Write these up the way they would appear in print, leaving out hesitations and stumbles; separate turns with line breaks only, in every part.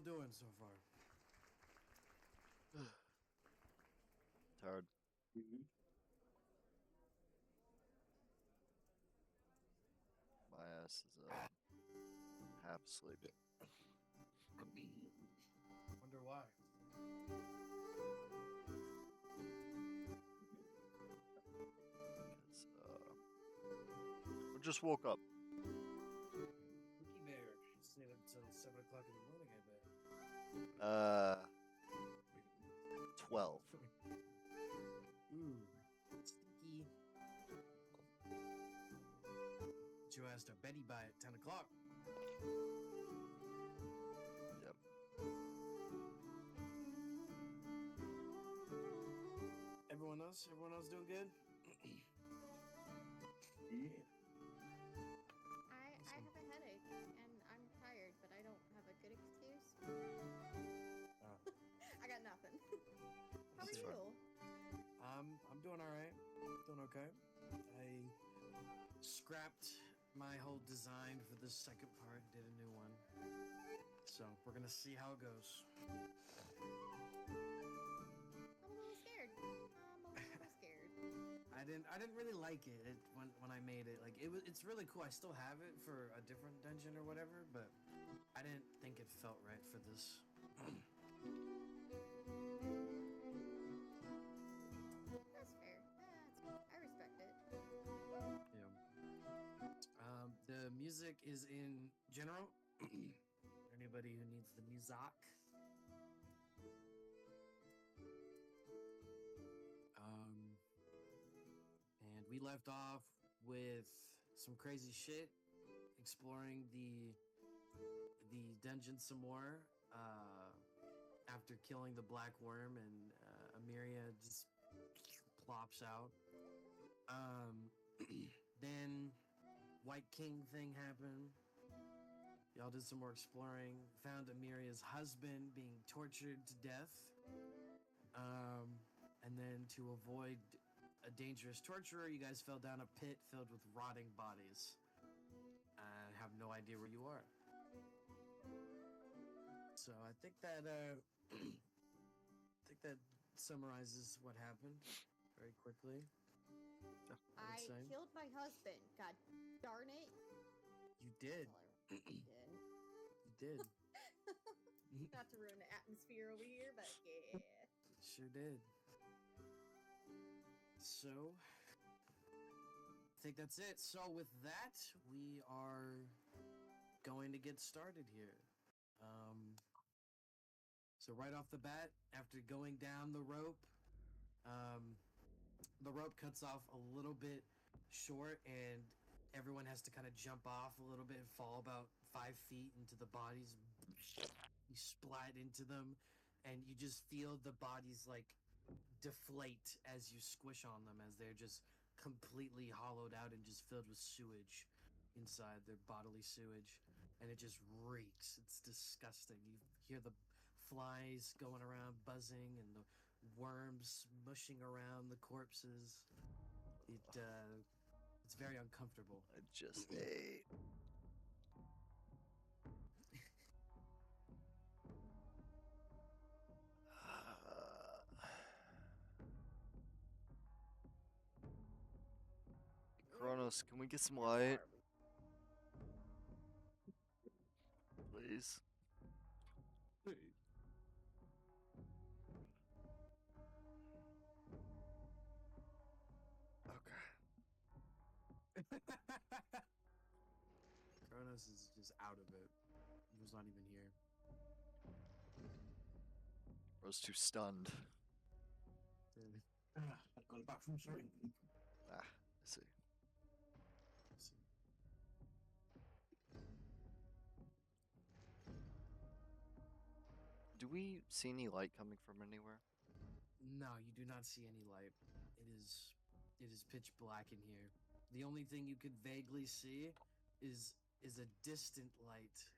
doing so far?
Tired. My ass is half asleep.
Wonder why.
Cause I just woke up.
Cookie Bear stayed up until 7 o'clock in the morning, I bet.
12.
Ooh, stinky. But you asked our Betty by at 10 o'clock.
Yep.
Everyone else doing good? Yeah.
I have a headache and I'm tired, but I don't have a good excuse. I got nothing. How are
That's
you?
I'm doing all right. Doing okay. I scrapped my whole design for the second part, did a new one. So we're gonna see how it goes.
I'm a little scared.
I didn't really like it, when I made it. Like it's really cool. I still have it for a different dungeon or whatever, but I didn't think it felt right for this.
That's fair. I respect it.
Yeah. The music is in general. Anybody who needs the music. And we left off with some crazy shit, exploring the dungeon some more. After killing the black worm, and Amiria just plops out. Then White King thing happened. Y'all did some more exploring. Found Amiria's husband being tortured to death. And then to avoid a dangerous torturer, you guys fell down a pit filled with rotting bodies. I have no idea where you are. So I think that summarizes what happened very quickly.
I killed my husband. God darn it.
You did.
That's all I did.
You did.
Not to ruin the atmosphere over here, but yeah.
Sure did. So, I think that's it. So with that, we are going to get started here. So right off the bat, after going down the rope cuts off a little bit short, and everyone has to kind of jump off a little bit and fall about 5 feet into the bodies. You splat into them, and you just feel the bodies like deflate as you squish on them, as they're just completely hollowed out and just filled with sewage inside, their bodily sewage, and it just reeks. It's disgusting. You hear the flies going around buzzing and the worms mushing around the corpses. It's very uncomfortable.
I just ate. Kronos, can we get some light? Please. Okay.
Kronos is just out of it. He was not even here.
Bro's too stunned.
I got back from sorry.
I see. Do we see any light coming from anywhere?
No, you do not see any light. It is pitch black in here. The only thing you could vaguely see is a distant light,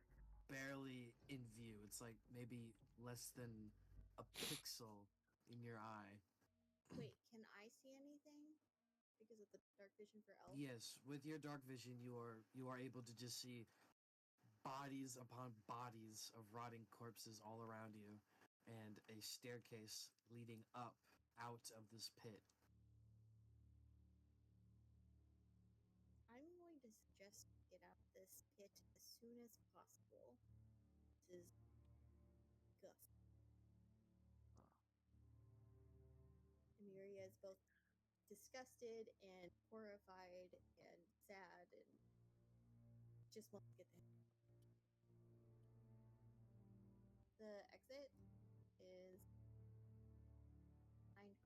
barely in view. It's like maybe less than a pixel in your eye.
Wait, can I see anything? Because of the dark vision for elf?
Yes, with your dark vision, you are able to just see bodies upon bodies of rotting corpses all around you, and a staircase leading up out of this pit.
I'm going to suggest we get out of this pit as soon as possible. This is disgusting. Emiria is both disgusted and horrified and sad and just wants to get the heck out. The exit is behind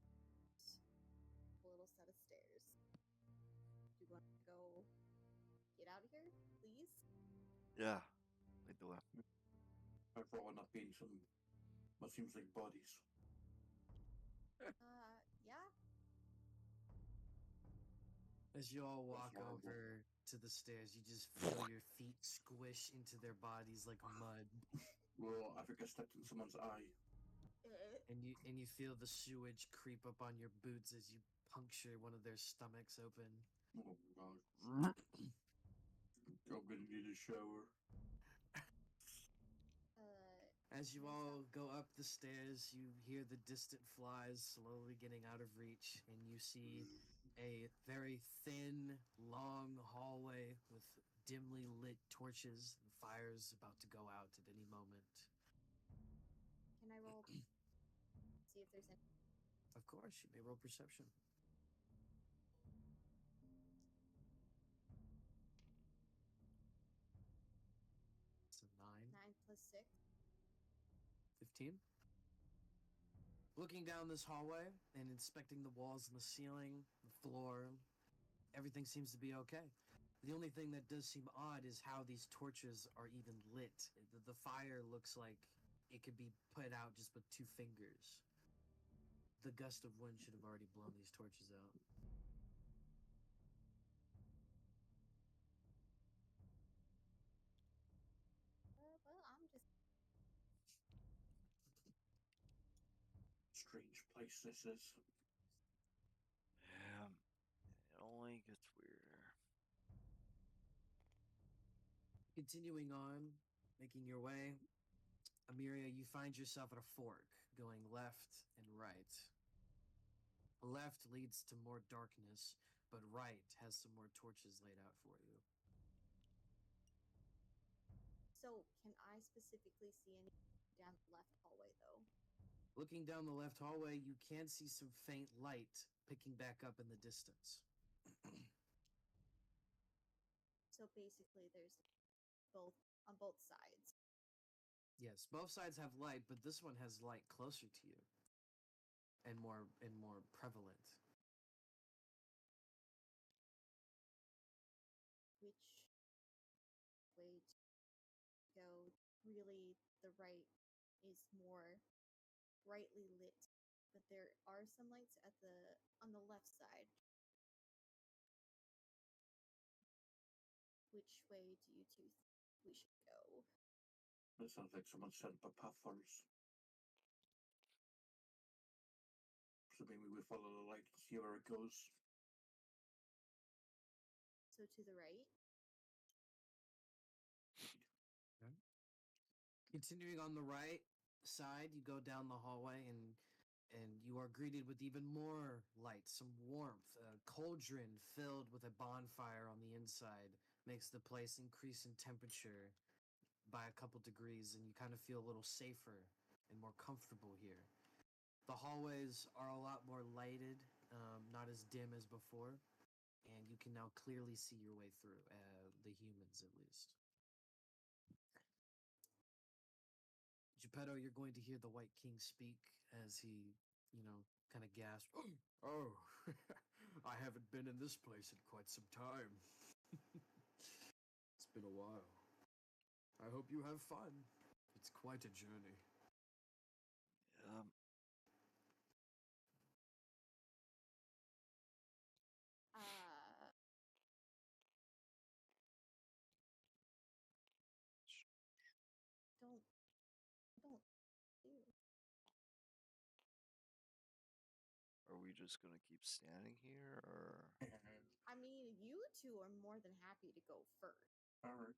a little set of stairs. Do you want to go get out of here, please?
Yeah, lead the way.
I've rolled up in some what seems like bodies.
Yeah.
As you all walk
horrible.
over to the stairs, you just feel your feet squish into their bodies like mud,
Well, I think I stepped in someone's eye.
and you feel the sewage creep up on your boots as you puncture one of their stomachs open.
Oh my god. I'm gonna need a shower.
As you all go up the stairs, you hear the distant flies slowly getting out of reach, and you see a very thin, long hallway with dimly lit torches and fires about to go out at any moment.
Can I roll? See if there's any.
Of course, you may roll perception. It's a 9.
9 plus 6.
15. Looking down this hallway and inspecting the walls and the ceiling, the floor, everything seems to be okay. The only thing that does seem odd is how these torches are even lit. The fire looks like it could be put out just with 2 fingers. The gust of wind should have already blown these torches out.
Well, I'm just.
Strange place this is.
Yeah, it only gets weirder.
Continuing on, making your way, Emiria, you find yourself at a fork, going left and right. Left leads to more darkness, but right has some more torches laid out for you.
So, can I specifically see any down the left hallway, though?
Looking down the left hallway, you can see some faint light picking back up in the distance.
So basically, there's both on both sides.
Yes, both sides have light, but this one has light closer to you and more prevalent.
Which way to go? Really, the right is more brightly lit, but there are some lights at the on the left side. Which way do you two think we should go?
It sounds like someone set up a path for us. So maybe we follow the light and see where it goes.
So to the right.
Continuing on the right side, you go down the hallway and you are greeted with even more light, some warmth. A cauldron filled with a bonfire on the inside makes the place increase in temperature by a couple degrees, and you kind of feel a little safer and more comfortable here. The hallways are a lot more lighted, not as dim as before, and you can now clearly see your way through, the humans at least. Geppetto, you're going to hear the White King speak as he, kind of gasps. Oh, I haven't been in this place in quite some time. It's been a while. I hope you have fun. It's quite a journey.
Yeah.
Don't do.
Are we just gonna keep standing here, or?
I mean, you two are more than happy to go first.
Alright.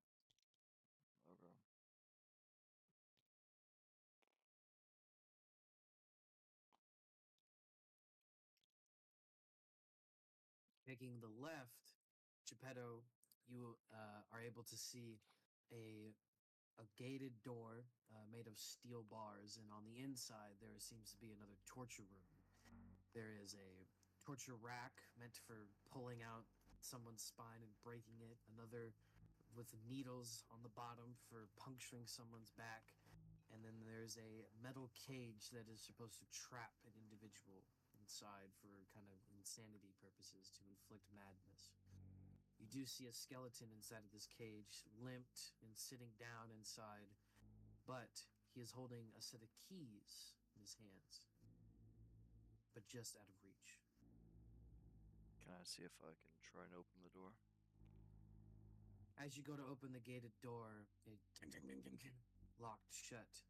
Taking the left, Geppetto, you are able to see a a gated door made of steel bars, and on the inside there seems to be another torture room. There is a torture rack meant for pulling out someone's spine and breaking it, another with needles on the bottom for puncturing someone's back, and then there's a metal cage that is supposed to trap an individual inside for kind of insanity purposes to inflict madness. You do see a skeleton inside of this cage, limped and sitting down inside, but he is holding a set of keys in his hands, but just out of reach.
Can I see if I can try and open the door?
As you go to open the gated door, it locked shut,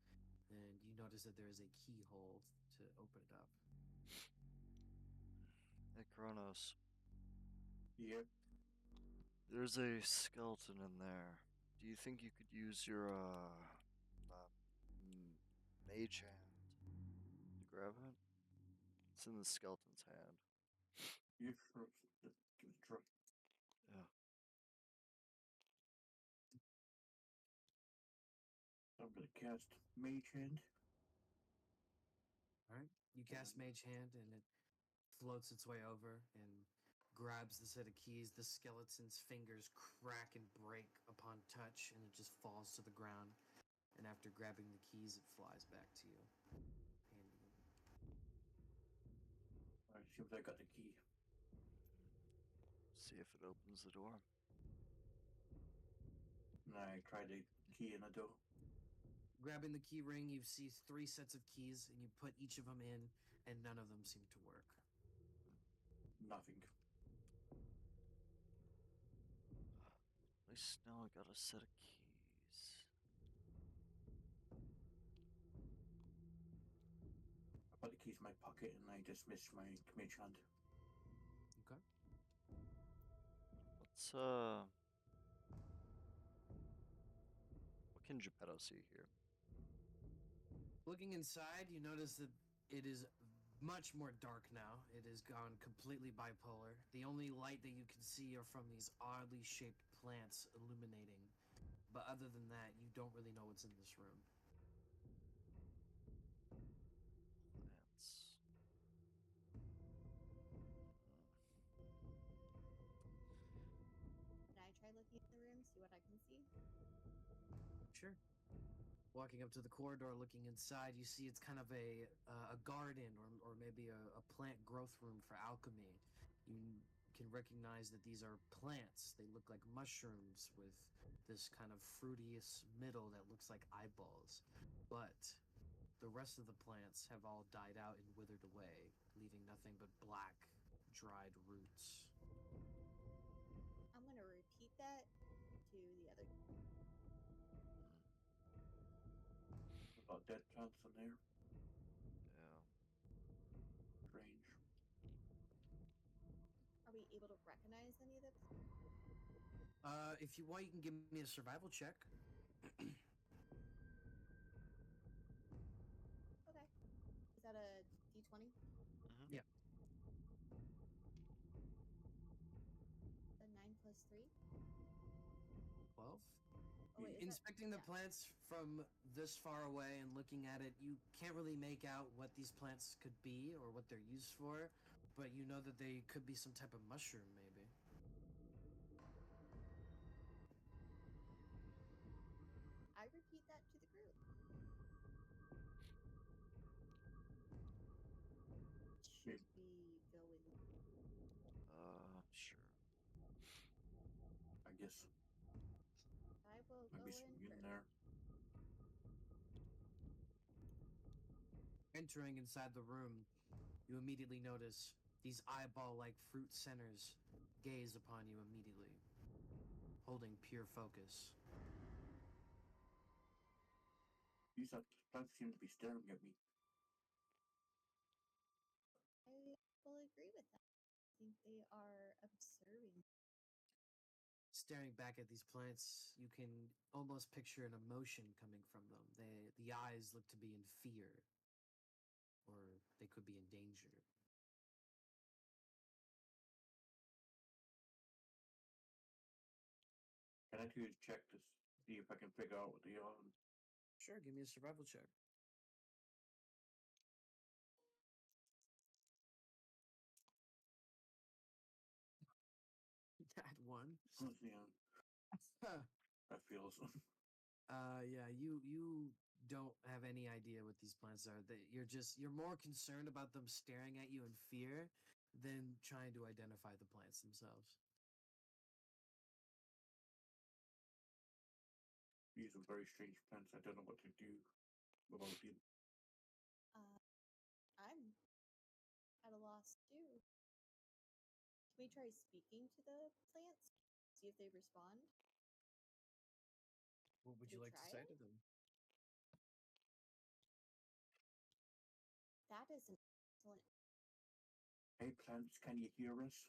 and you notice that there is a keyhole to open it up.
Hey, Kronos.
Yep.
There's a skeleton in there. Do you think you could use your mage hand to grab it? It's in the skeleton's hand.
You sure? Give it a try.
Yeah.
I'm gonna cast Mage Hand.
All right, you cast Mage Hand, and it floats its way over and grabs the set of keys. The skeleton's fingers crack and break upon touch, and it just falls to the ground. And after grabbing the keys, it flies back to you. Handing them.
Alright, seems I got the key.
See if it opens the door.
And I try the key in the door.
Grabbing the key ring, you see 3 sets of keys, and you put each of them in, and none of them seem to work.
Nothing.
At least now I got a set of keys.
I put the keys in my pocket and I dismiss my Mage Hand.
Okay.
Let's what can Geppetto see here?
Looking inside, you notice that it is much more dark now. It has gone completely bipolar. The only light that you can see are from these oddly shaped plants illuminating. But other than that, you don't really know what's in this room.
Plants.
Can I try looking at the room, see what I can see?
Sure. Walking up to the corridor, looking inside, you see it's kind of a garden or maybe a plant growth room for alchemy. You can recognize that these are plants. They look like mushrooms with this kind of fruitious middle that looks like eyeballs. But the rest of the plants have all died out and withered away, leaving nothing but black, dried roots.
I'm gonna repeat that to the other.
What about dead plants in there?
Yeah.
Strange.
Are we able to recognize any of those?
If you want, you can give me a survival check.
Okay. Is that a D20?
Yeah.
A 9 plus 3?
12.
Oh, wait, is
Inspecting the
yeah.
plants from this far away and looking at it, you can't really make out what these plants could be or what they're used for, but you know that they could be some type of mushroom, maybe.
I repeat that to the group. Should we go in?
Sure.
I guess
I will go
maybe
in
something in
first.
there.
Entering inside the room, you immediately notice these eyeball-like fruit centers gaze upon you immediately, holding pure focus.
These plants seem to be staring at me.
I will agree with that. I think they are observing.
Staring back at these plants, you can almost picture an emotion coming from them. The eyes look to be in fear, or they could be in danger.
Can I do a check to see if I can figure out what they are?
Sure, give me a survival check. That one.
Yeah, that feels.
Yeah, you don't have any idea what these plants are. That you're more concerned about them staring at you in fear than trying to identify the plants themselves.
These are very strange plants. I don't know what to do about them.
I'm at a loss too. Can we try speaking to the plants? See if they respond?
What would
Should
you
we
like to
try
say
it?
to them?
That is an excellent.
Hey, plants, can you hear us?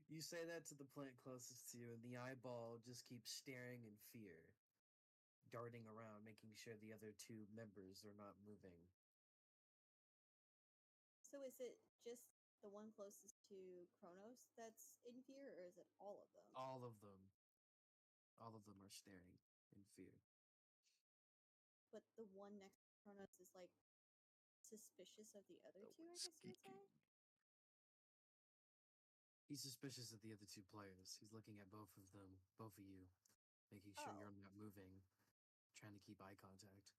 You say that to the plant closest to you, and the eyeball just keeps staring in fear, darting around, making sure the other two members are not moving.
So is it just the one closest to Kronos that's in fear, or is it all of them?
All of them. All of them are staring in fear.
But the one next to Kronos is like suspicious of the other
That
two, I
was
guess you would say?
geeky.
He's suspicious of the other two players. He's looking at both of them, both of you, making sure
Oh.
you're not moving, trying to keep eye contact.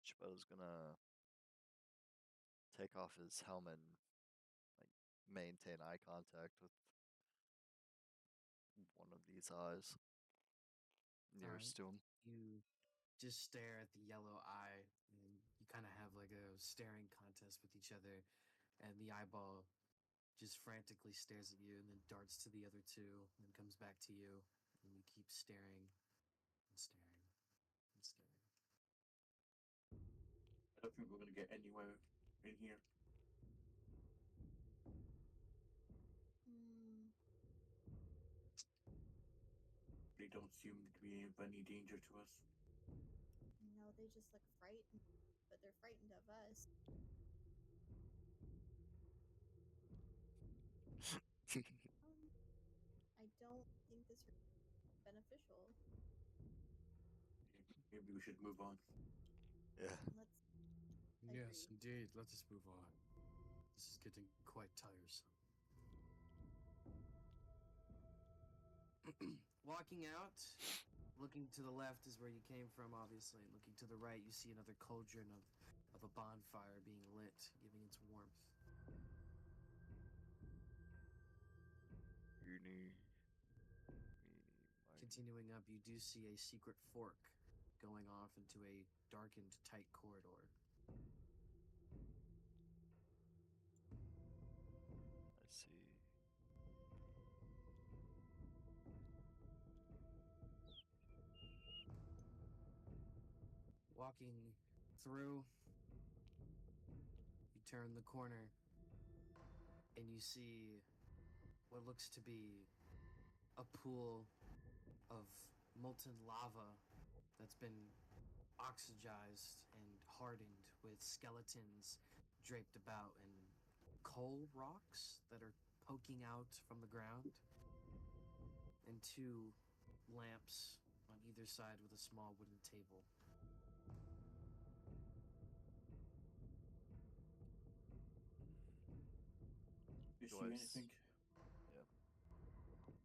Geppetto's gonna take off his helmet and like maintain eye contact with one of these eyes nearest to him.
You just stare at the yellow eye, and you kind of have like a staring contest with each other, and the eyeball just frantically stares at you and then darts to the other two and comes back to you, and you keep staring and staring and staring.
I don't think we're gonna get anywhere in here.
Hmm.
They don't seem to be of any danger to us.
No, they just look frightened, but they're frightened of us. I don't think this is beneficial.
Maybe we should move on.
Yeah.
Let's.
Yes,
Agreed.
indeed. Let us move on. This is getting quite tiresome. Walking out, looking to the left is where you came from, obviously. Looking to the right, you see another cauldron of a bonfire being lit, giving its warmth.
Eeny, meeny, miny.
Continuing up, you do see a secret fork going off into a darkened, tight corridor.
I see.
Walking through, you turn the corner, and you see what looks to be a pool of molten lava that's been oxygized and hardened with skeletons draped about and coal rocks that are poking out from the ground, and two lamps on either side with a small wooden table.
You
Do
see
I
anything?
Yeah.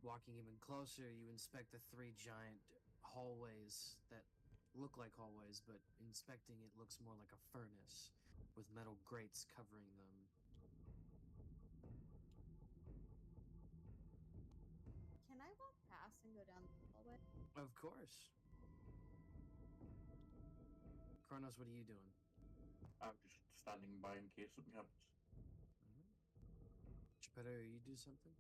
Walking even closer, you inspect the three giant hallways that look like hallways, but inspecting it looks more like a furnace with metal grates covering them.
Can I walk past and go down the hallway?
Of course. Kronos, what are you doing?
I'm just standing by in case something happens.
Geppetto, you do something?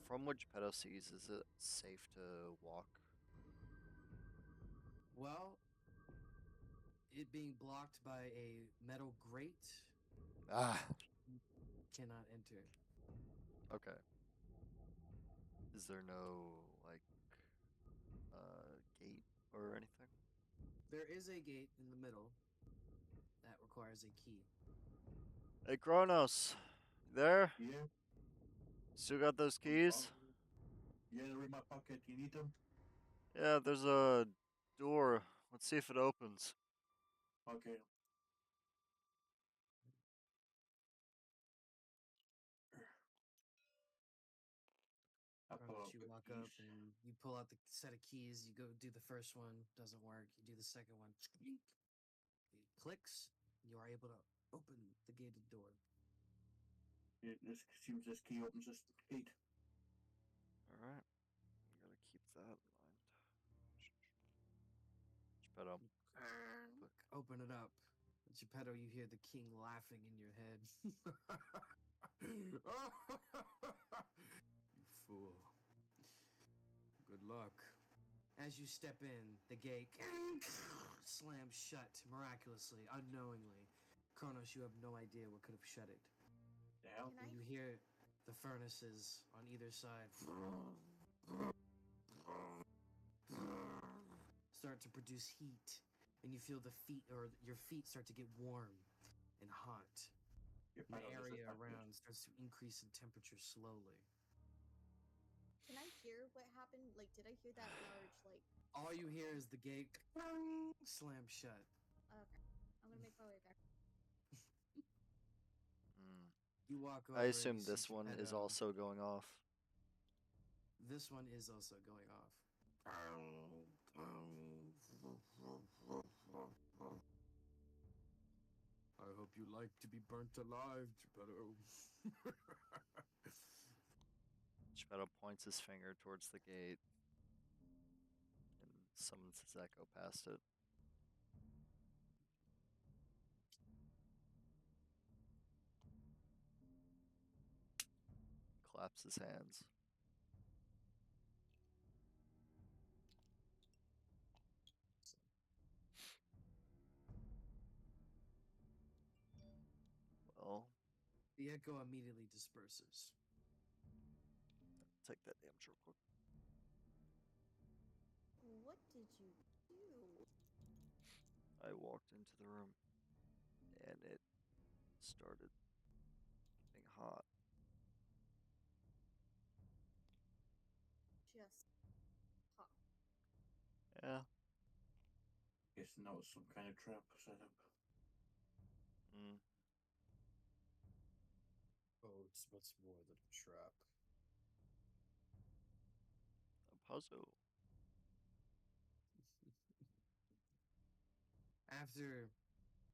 From what Geppetto sees, is it safe to walk?
Well, it being blocked by a metal grate
Ah,
cannot enter.
okay. Is there no like gate or anything?
There is a gate in the middle that requires a key.
Hey, Kronos. There?
Yeah.
Still got those
I'm
keys?
following. Yeah, they're in my pocket. You need them?
Yeah, there's a door. Let's see if it opens.
Okay. I pull
Cronus,
out
you
the
walk
keys.
up and you pull out the set of keys. You go do the first one, doesn't work. You do the second one, it clicks. You are able to open the gated door.
This seems this key opens this gate.
Alright. You gotta keep that in mind. Geppetto.
Open it up. Geppetto, you hear the king laughing in your head. You fool. Good luck. As you step in, the gate slams shut miraculously, unknowingly. Kronos, you have no idea what could have shut it.
The hell?
Can
And
I?
you hear the furnaces on either side start to produce heat, and you feel your feet start to get warm and hot.
Your
And the
pedal doesn't
area
affect it.
around starts to increase in temperature slowly.
Can I hear what happened? Like, did I hear that large like?
All you hear is the gate slam shut.
Okay, I'm gonna make my way back.
Mm.
You walk over.
I
and
assume
you see
this one is
Geppetto.
also going off.
This one is also going off. I hope you like to be burnt alive, Geppetto.
Geppetto points his finger towards the gate and summons his echo past it. Claps his hands. Well,
The echo immediately disperses.
take that damage real quick.
What did you do?
I walked into the room and it started getting hot.
Just pop.
Yeah.
Guessing that was some kind of trap setup.
Mm.
Oh, it's much more than a trap.
A puzzle.
After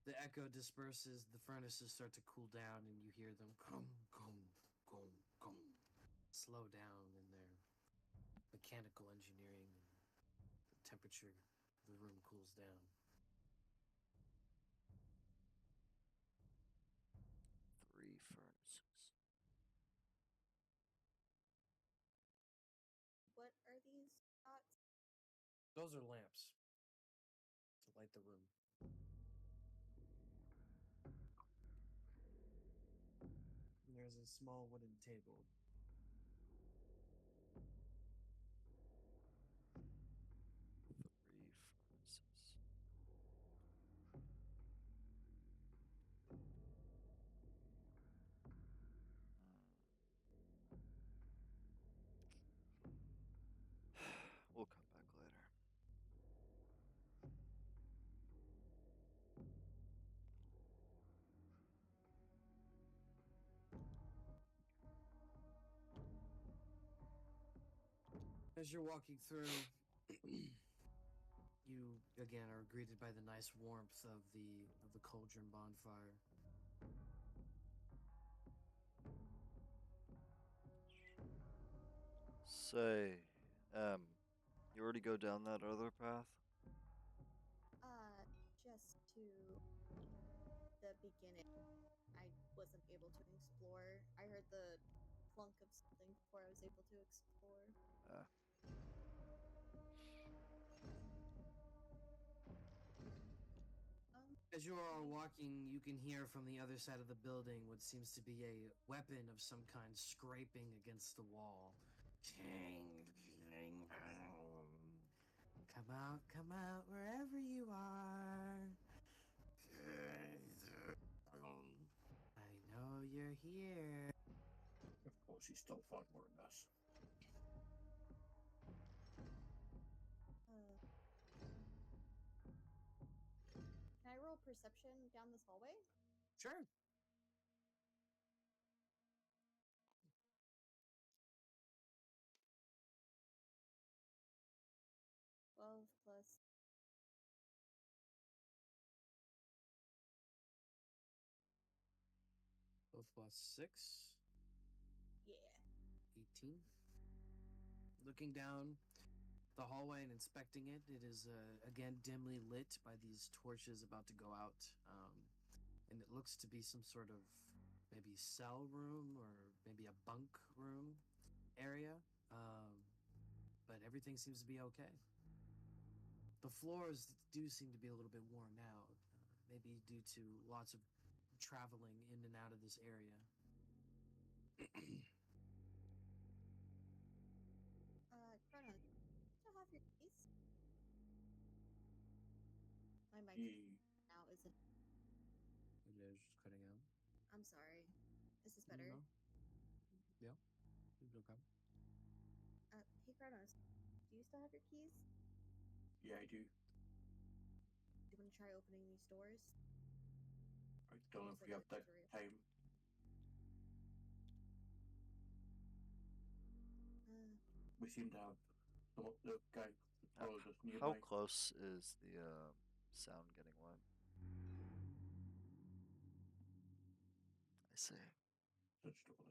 the echo disperses, the furnaces start to cool down, and you hear them come, slow down in their mechanical engineering, and the temperature of the room cools down.
3 furnaces.
What are these dots?
Those are lamps to light the room. And there's a small wooden table.
3 furnaces. We'll come back later.
As you're walking through, you again are greeted by the nice warmth of the cauldron bonfire.
Say, you already go down that other path?
Just to the beginning. I wasn't able to explore. I heard the clunk of something before I was able to explore.
Ah.
As you are all walking, you can hear from the other side of the building what seems to be a weapon of some kind scraping against the wall. Come out, wherever you are. I know you're here.
Of course, he's still far more than us.
Can I roll perception down this hallway?
Sure.
12 plus
12 plus 6.
yeah.
18. Looking down the hallway and inspecting it, it is again dimly lit by these torches about to go out. And it looks to be some sort of maybe cell room or maybe a bunk room area. But everything seems to be okay. The floors do seem to be a little bit worn out, maybe due to lots of traveling in and out of this area.
Chronos, do you still have your keys? My mic
He,
now isn't.
Maybe I was just cutting out.
I'm sorry. Is this better?
No? Yeah, it's okay.
Hey Chronos, do you still have your keys?
yeah, I do.
Do you want to try opening these doors?
I don't know if we have that time. We seem to have the guy that followed us nearby.
How close is the sound getting what? I see.
Such trouble.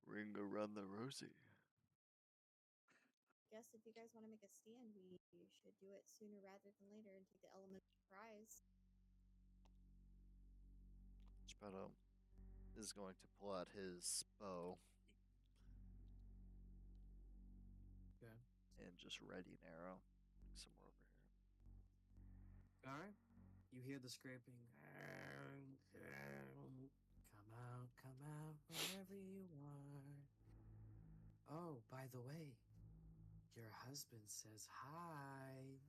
Ring around the rosy.
Guess if you guys want to make a stand, we should do it sooner rather than later and take the element of surprise.
Geppetto is going to pull out his bow
Okay.
and just ready an arrow. Somewhere over here.
All right. You hear the scraping. Come out, wherever you are. Oh, by the way, your husband says hi.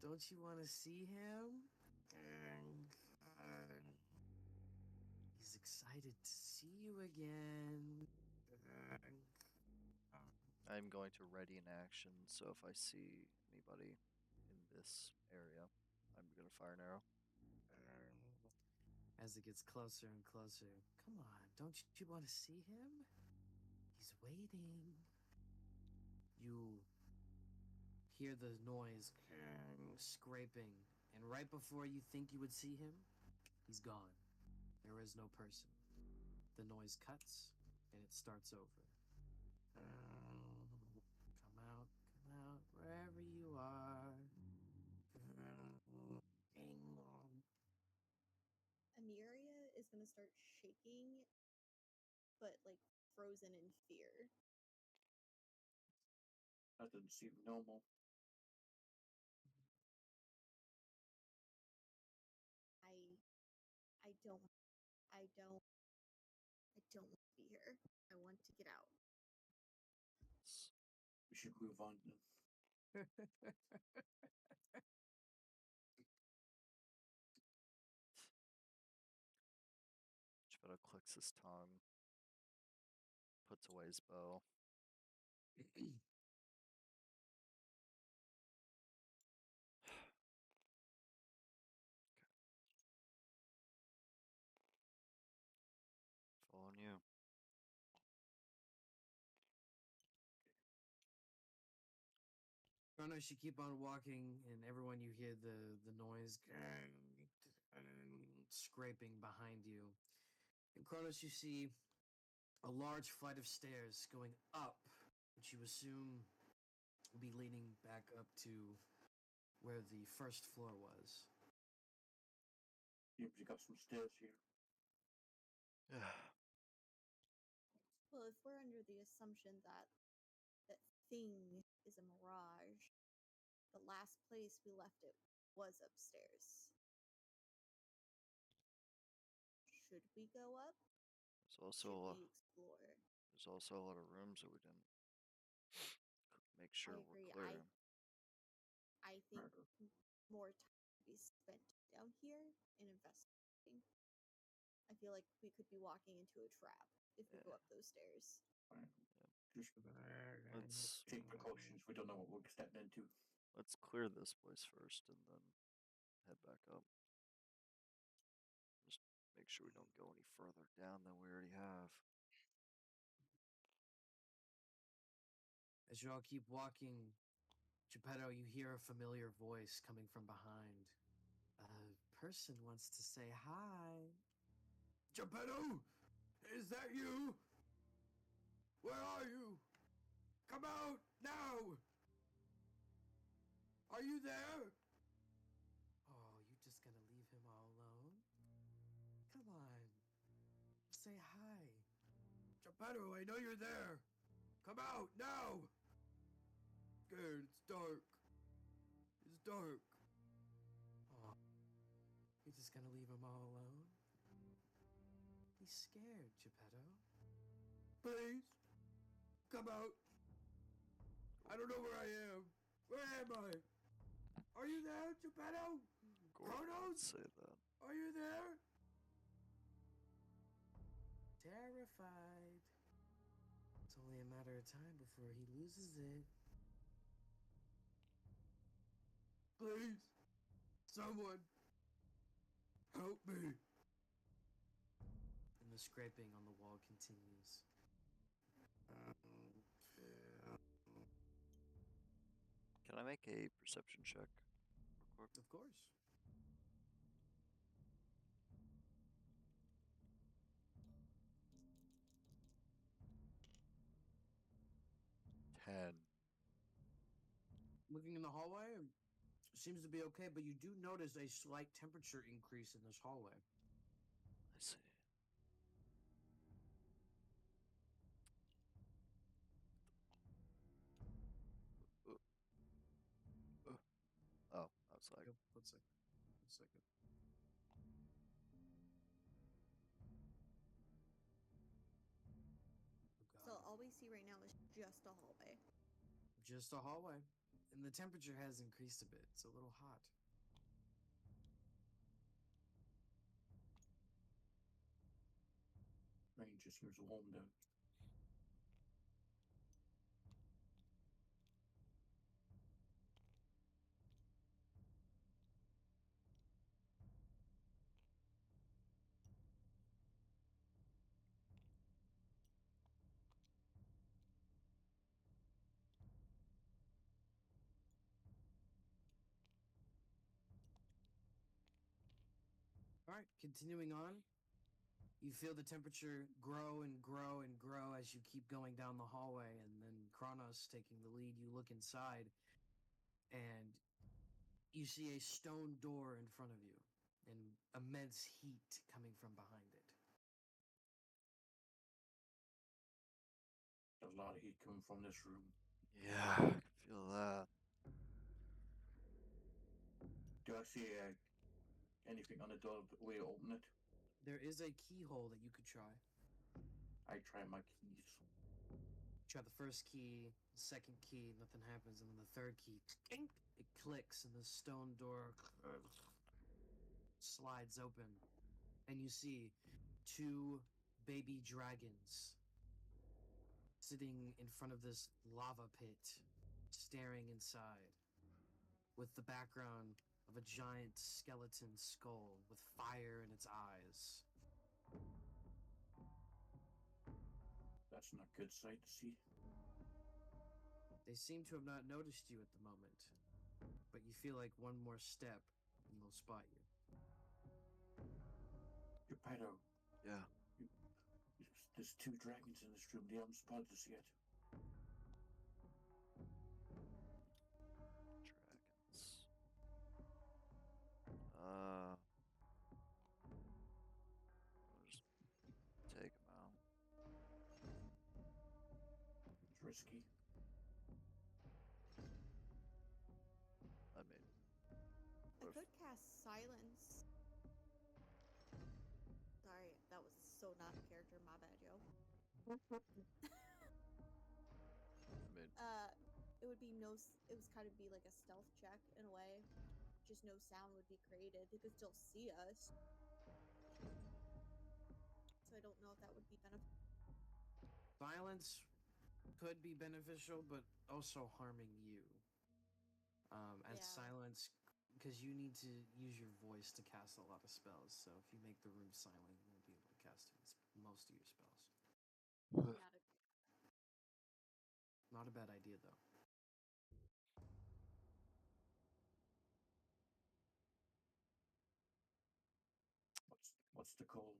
Don't you want to see him? He's excited to see you again.
I'm going to ready an action, so if I see anybody in this area, I'm going to fire an arrow.
As it gets closer and closer, come on, don't you want to see him? He's waiting. You hear the noise scraping, and right before you think you would see him, he's gone. There is no person. The noise cuts, and it starts over. Come out, wherever you are.
Amiria is going to start shaking, but like frozen in fear.
That doesn't seem normal.
I don't want to be here. I want to get out.
We should move on then.
Geppetto clicks his tongue, puts away his bow. Following you.
Kronos, you keep on walking, and everyone you hear the noise scraping behind you. And Kronos, you see a large flight of stairs going up, which you assume will be leading back up to where the first floor was.
Seems you got some stairs here.
Yeah.
Well, if we're under the assumption that that thing is a mirage, the last place we left it was upstairs. Should we go up? Should we explore?
There's also a lot of rooms that we didn't make sure
I
were
agree.
clear.
I think more time to be spent down here in investigating. I feel like we could be walking into a trap if we go
Yeah.
up those stairs.
Just
Let's
take precautions. We don't know what we're stepping into.
let's clear this place first and then head back up. Just make sure we don't go any further down than we already have.
As you all keep walking, Geppetto, you hear a familiar voice coming from behind. A person wants to say hi. Geppetto! Is that you? Where are you? Come out now! Are you there? Oh, you just gonna leave him all alone? Come on. Say hi. Geppetto, I know you're there. Come out now! Scared, it's dark. It's dark. Oh, you're just gonna leave him all alone? He's scared, Geppetto. Please, come out. I don't know where I am. Where am I? Are you there, Geppetto?
Gordon would
Chronos?
say that.
Are you there? Terrified. It's only a matter of time before he loses it. Please, someone, help me. And the scraping on the wall continues.
Can I make a perception check real quick?
Of course.
10.
Looking in the hallway, it seems to be okay, but you do notice a slight temperature increase in this hallway.
I see. Oh, outside.
Yep, 1 second. 1 second. Oh,
So
God.
all we see right now is just a hallway.
Just a hallway. And the temperature has increased a bit. It's a little hot.
Rain just seems to warm down.
All right, continuing on. You feel the temperature grow and grow and grow as you keep going down the hallway, and then Kronos taking the lead. You look inside, and you see a stone door in front of you, and immense heat coming from behind it.
There's a lot of heat coming from this room.
Yeah, I can feel that.
Do I see anything on the door way to open it?
There is a keyhole that you could try.
I try my keys.
Try the first key, the second key, nothing happens, and then the third key, it clicks, and the stone door slides open, and you see two baby dragons sitting in front of this lava pit, staring inside, with the background of a giant skeleton skull with fire in its eyes.
That's not a good sight to see.
They seem to have not noticed you at the moment, but you feel like one more step and they'll spot you.
Geppetto,
Yeah.
there's two dragons in this room. They haven't spotted us yet.
Dragons. I'll just take them out.
It's risky.
I mean,
I
what if-
could cast silence. Sorry, that was so not a character. My bad, Joe.
I mean,
It would be no. It was kind of be like a stealth check in a way. Just no sound would be created. They could still see us. I don't know if that would be beneficial.
Silence could be beneficial, but also harming you. As
Yeah.
silence, because you need to use your voice to cast a lot of spells. So if you make the room silent, you won't be able to cast most of your spells.
Not a
Not a bad idea, though.
What's the call?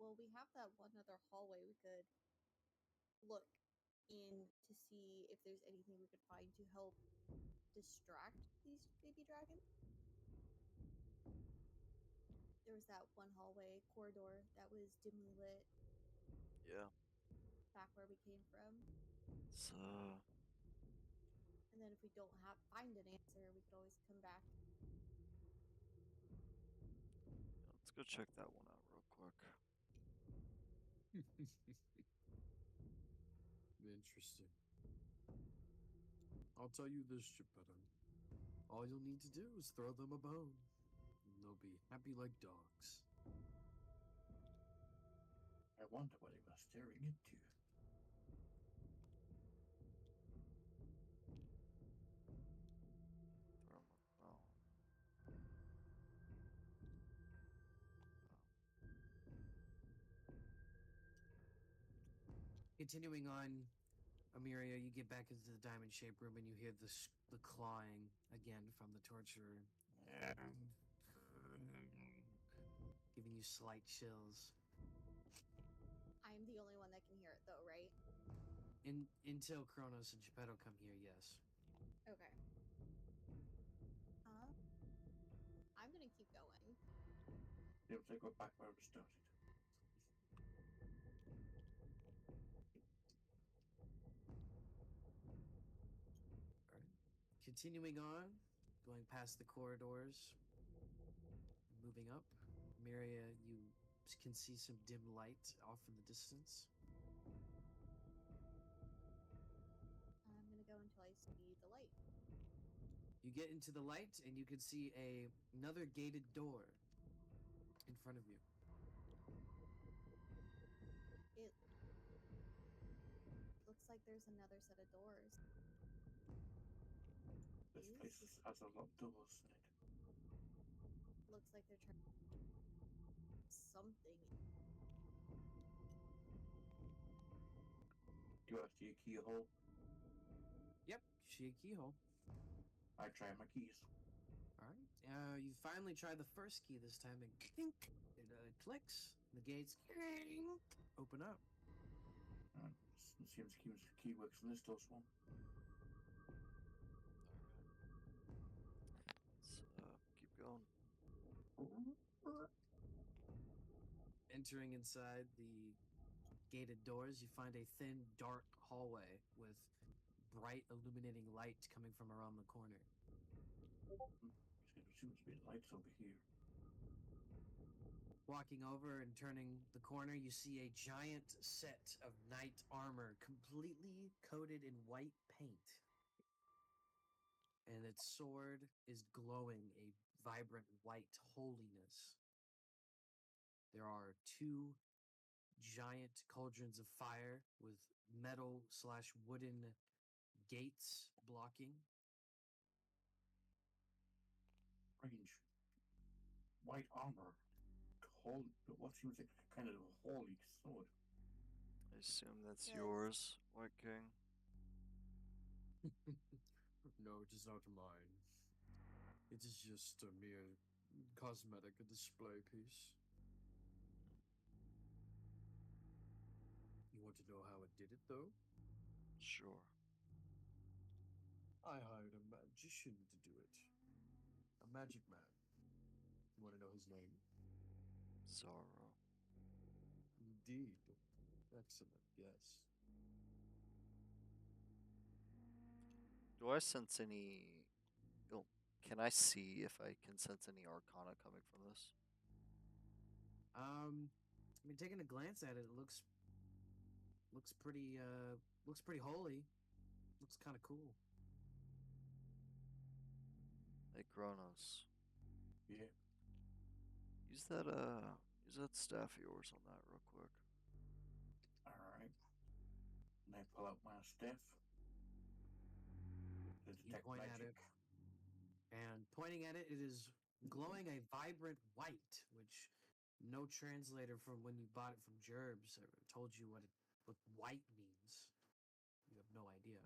well, we have that one other hallway we could look in to see if there's anything we could find to help distract these baby dragons. There was that one hallway corridor that was dimly lit
Yeah.
back where we came from.
So
And then if we don't find an answer, we could always come back.
let's go check that one out real quick.
Interesting. I'll tell you this, Geppetto. All you'll need to do is throw them a bone, and they'll be happy like dogs.
I wonder what he was staring into.
Throw 'em a bone.
Continuing on, Amiria, you get back into the diamond shaped room and you hear the clawing again from the torturer, giving you slight chills.
I'm the only one that can hear it, though, right?
Until Kronos and Geppetto come here, yes.
Okay. I'm gonna keep going.
Seems like we're back where we started.
All right. Continuing on, going past the corridors, moving up. Miria, you can see some dim light off in the distance.
I'm gonna go until I see the light.
You get into the light and you can see another gated door in front of you.
It looks like there's another set of doors.
This place has a lot of doors in it.
Looks like they're trying something.
Do I see a keyhole?
Yep, see a keyhole.
I try my keys.
All right. You finally try the first key this time, and clink, it clicks. The gates open up.
Seems key works in this door's one.
Let's keep going.
Entering inside the gated doors, you find a thin, dark hallway with bright, illuminating light coming from around the corner.
There seems to be lights over here.
Walking over and turning the corner, you see a giant set of knight armor completely coated in white paint. And its sword is glowing a vibrant white holiness. There are two giant cauldrons of fire with metal/wooden gates blocking.
Range. White armor. What seems like kind of a holy sword.
I assume that's
Yes.
yours, White King.
No, it is not mine. It is just a mere cosmetic display piece. You want to know how it did it, though?
Sure.
I hired a magician to do it. A magic man. You want to know his name?
Zorro.
Indeed. Excellent guess.
Do I sense any? Oh, can I see if I can sense any arcana coming from this?
I mean, taking a glance at it, it looks pretty holy. Looks kind of cool.
Hey, Kronos.
Yeah.
Use that Use that staff of yours on that real quick.
Alright. And I pull out my staff. To
You
detect
point at
magic.
it, and pointing at it, it is glowing a vibrant white, which no translator from when you bought it from Gerbs ever told you what white means. You have no idea.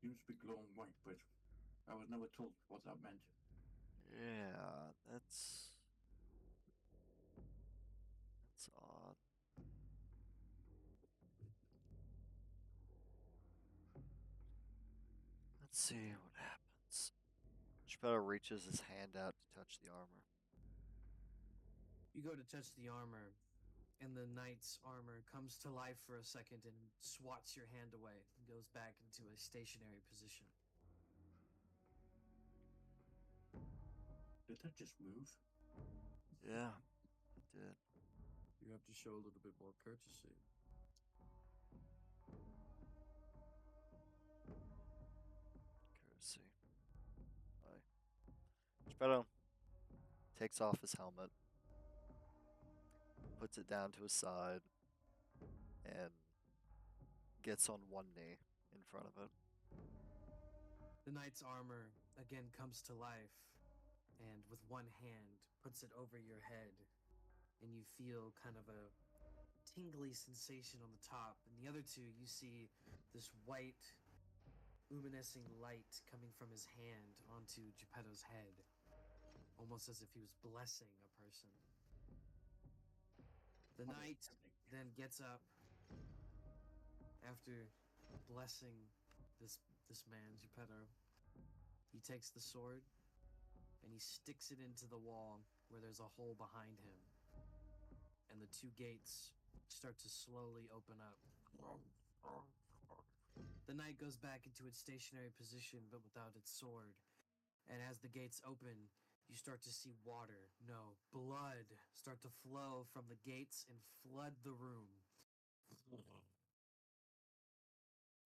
Seems to be glowing white, but I was never told what that meant.
Yeah, that's odd. Let's see what happens. Geppetto reaches his hand out to touch the armor.
You go to touch the armor, and the knight's armor comes to life for a second and swats your hand away and goes back into a stationary position.
Did that just move?
Yeah, it did.
You have to show a little bit more courtesy.
Courtesy. Aye. Geppetto takes off his helmet, puts it down to his side, and gets on one knee in front of it.
The knight's armor again comes to life, and with one hand puts it over your head, and you feel kind of a tingly sensation on the top. And the other two, you see this white, luminescing light coming from his hand onto Geppetto's head, almost as if he was blessing a person. The
What is
knight
happening?
then gets up after blessing this man, Geppetto. He takes the sword and he sticks it into the wall where there's a hole behind him. And the two gates start to slowly open up. The knight goes back into its stationary position, but without its sword. And as the gates open, you start to see water, no, blood, start to flow from the gates and flood the room.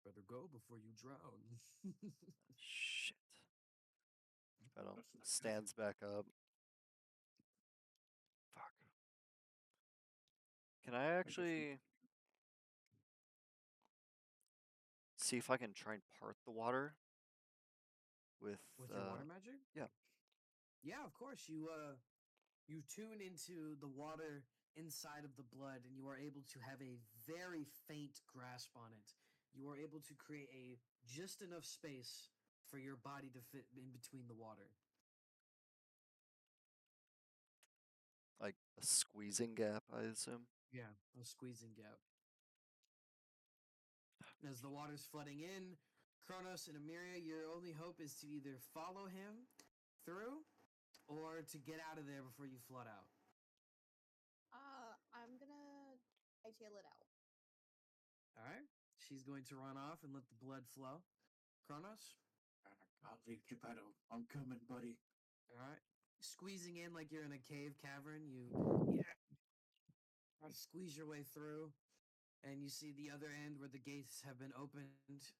Better go before you drown.
Shit. Geppetto
That's not
stands back up. Fuck. Can I actually see if I can try and part the water with
With your water magic?
yeah.
Yeah, of course. You tune into the water inside of the blood, and you are able to have a very faint grasp on it. You are able to create a just enough space for your body to fit in between the water.
Like a squeezing gap, I assume.
Yeah, a squeezing gap. As the water's flooding in, Kronos and Emiria, your only hope is to either follow him through or to get out of there before you flood out.
I'm gonna hightail it out.
All right? She's going to run off and let the blood flow. Kronos?
I'll leave Geppetto. I'm coming, buddy.
All right. Squeezing in like you're in a cave cavern, you squeeze your way through, and you see the other end where the gates have been opened.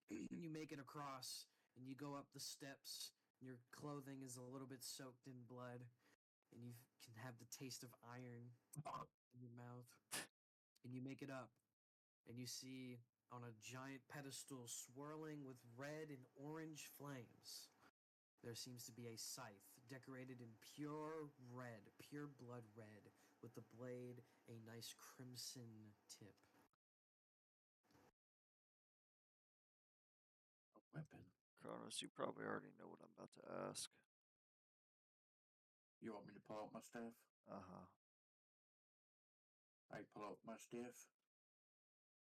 You make it across, and you go up the steps. Your clothing is a little bit soaked in blood, and you can have the taste of iron in your mouth. And you make it up, and you see on a giant pedestal swirling with red and orange flames, there seems to be a scythe decorated in pure red, pure blood red, with the blade a nice crimson tip.
A weapon.
Kronos, you probably already know what I'm about to ask.
You want me to pull out my staff?
Uh-huh.
I pull out my staff.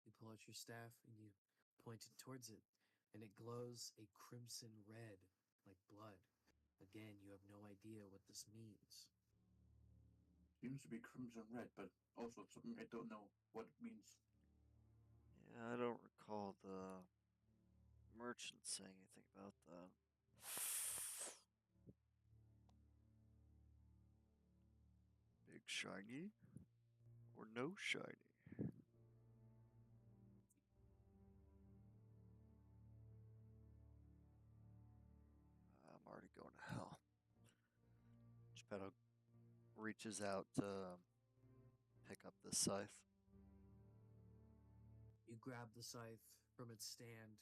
You pull out your staff and you point it towards it, and it glows a crimson red, like blood. Again, you have no idea what this means.
Seems to be crimson red, but also something I don't know what it means.
Yeah, I don't recall the merchant saying anything about that. Big shiny or no shiny? I'm already going to hell. Geppetto reaches out to pick up the scythe.
You grab the scythe from its stand,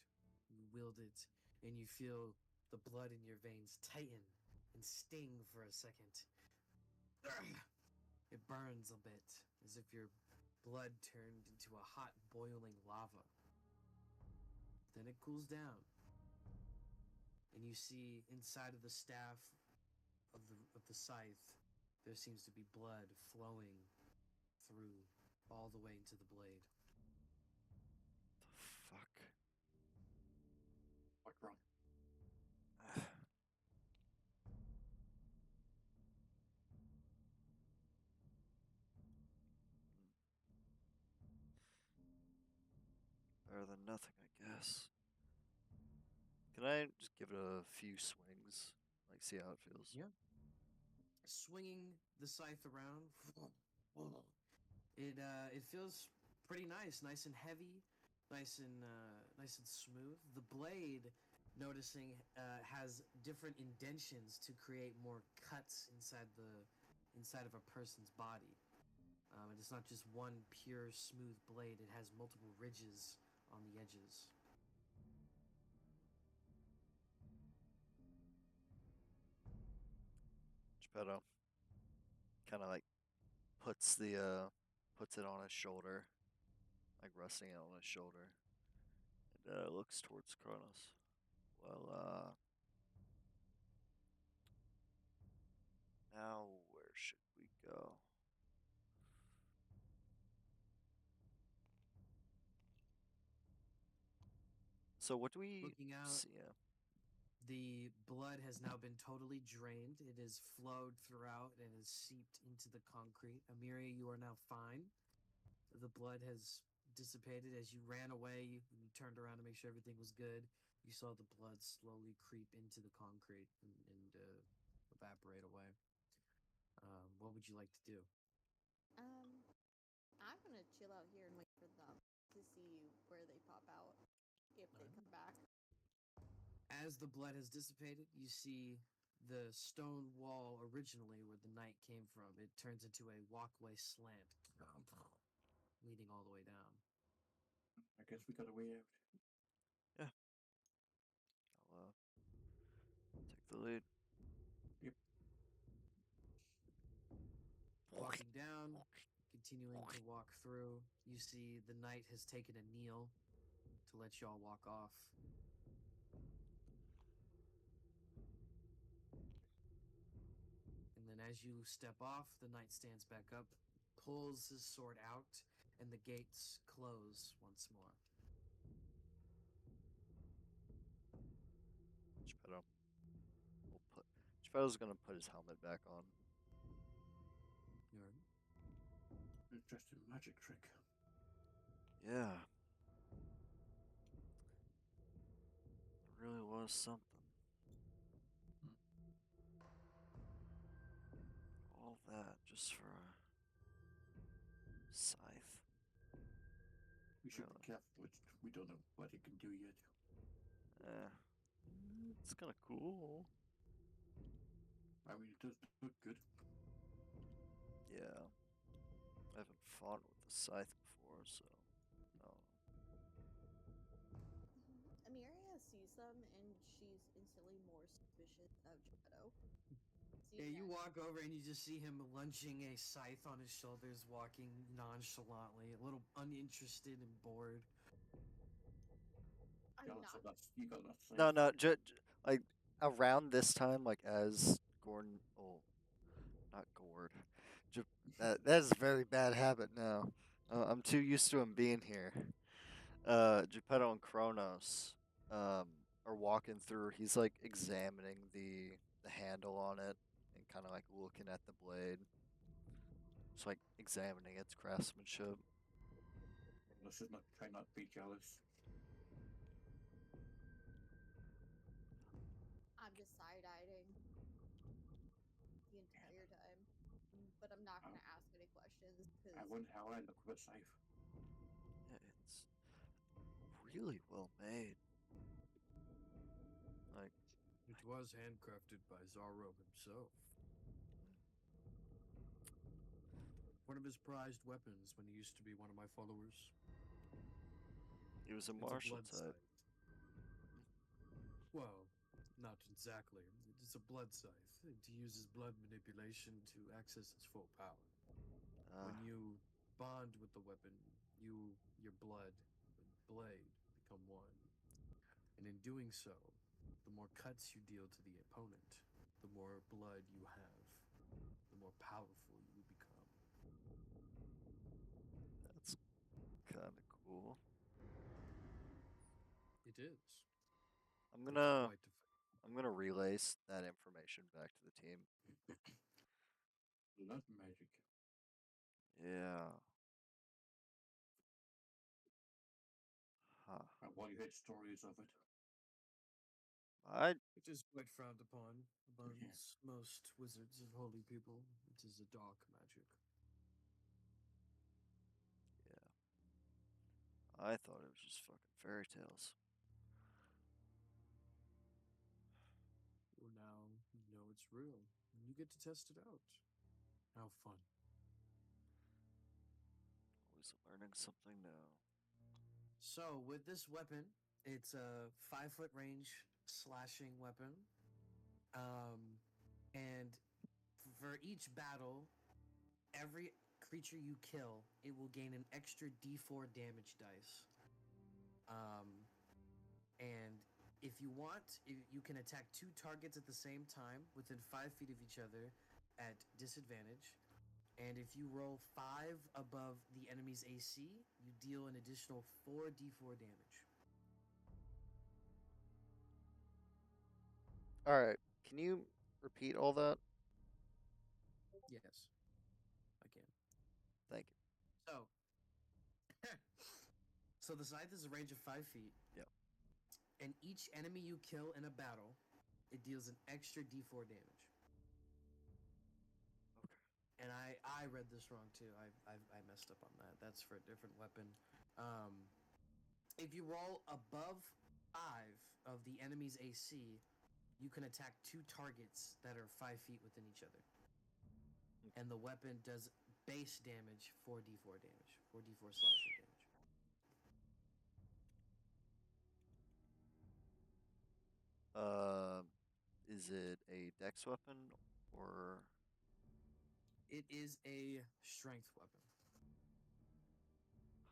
you wield it, and you feel the blood in your veins tighten and sting for a second. It burns a bit, as if your blood turned into a hot, boiling lava. Then it cools down, and you see inside of the staff of the scythe, there seems to be blood flowing through all the way into the blade.
The fuck?
What's wrong?
Better than nothing, I guess. Can I just give it a few swings? Like, see how it feels?
Yeah. Swinging the scythe around, it feels pretty nice and heavy, nice and smooth. The blade, noticing, has different indentions to create more cuts inside of a person's body. And it's not just one pure smooth blade; it has multiple ridges on the edges.
Geppetto kind of like puts it on his shoulder, like resting it on his shoulder, and looks towards Kronos. Well, now where should we go? So what do we
Looking out,
see?
the blood has now been totally drained. It has flowed throughout and has seeped into the concrete. Amiria, you are now fine. The blood has dissipated as you ran away. You turned around to make sure everything was good. You saw the blood slowly creep into the concrete and evaporate away. What would you like to do?
I'm gonna chill out here and wait for them to see where they pop out if they come back.
As the blood has dissipated, you see the stone wall originally where the knight came from. It turns into a walkway slant, leading all the way down.
I guess we got a way out.
Yeah. I'll take the lead.
Yep.
Walking down, continuing to walk through, you see the knight has taken a kneel to let y'all walk off. And then as you step off, the knight stands back up, pulls his sword out, and the gates close once more.
Geppetto. Geppetto's gonna put his helmet back on.
You're
It's just a magic trick.
Yeah. It really was something. All that just for a scythe.
We should
Really?
be careful. We don't know what it can do yet.
It's kind of cool.
I mean, it does look good.
Yeah. I haven't fought with the scythe before, so no.
Amiria sees them and she's instantly more suspicious of Geppetto.
Yeah, you walk over and you just see him lunching a scythe on his shoulders, walking nonchalantly, a little uninterested and bored.
I'm not.
You got that.
No. Like around this time, like as Gordon, oh, not Gord. That's a very bad habit now. I'm too used to him being here. Geppetto and Kronos are walking through. He's like examining the handle on it and kind of like looking at the blade. Just like examining its craftsmanship.
Let's just not try not to be jealous.
I'm just side-eyeing the entire time, but I'm not gonna ask any questions because
I wonder how I look with a scythe.
Yeah, it's really well made. Like
It was handcrafted by Zorro himself. One of his prized weapons when he used to be one of my followers.
He was a
It's a
martial
blood
type.
scythe. Well, not exactly. It's a blood scythe. It uses blood manipulation to access its full power.
Ah,
When you bond with the weapon, your blood and blade become one. And in doing so, the more cuts you deal to the opponent, the more blood you have, the more powerful you become.
that's kind of cool.
It is.
I'm
It's
gonna
quite
I'm gonna relay that information back to the team.
Blood magic.
Yeah. Huh.
Well, you heard stories of it.
I
It is quite frowned upon amongst most wizards of holy people. It is a dark magic.
I thought it was just fucking fairy tales.
Well, now you know it's real, and you get to test it out. How fun.
Always learning something new.
So, with this weapon, it's a 5 foot range slashing weapon. And for each battle, every creature you kill, it will gain an extra d4 damage dice. And if you want, you can attack 2 targets at the same time within 5 feet of each other at disadvantage. And if you roll 5 above the enemy's AC, you deal an additional 4d4 damage.
All right. Can you repeat all that?
Yes, I can.
Thank
So, so the scythe is a range of 5 feet,
you. Yeah.
and each enemy you kill in a battle, it deals an extra d4 damage.
Okay.
And I read this wrong too. I messed up on that. That's for a different weapon. Um, if you roll above 5 of the enemy's AC, you can attack 2 targets that are 5 feet within each other. And the weapon does base damage, 4d4 damage, 4d4 slashing damage.
Is it a dex weapon or
It is a strength weapon.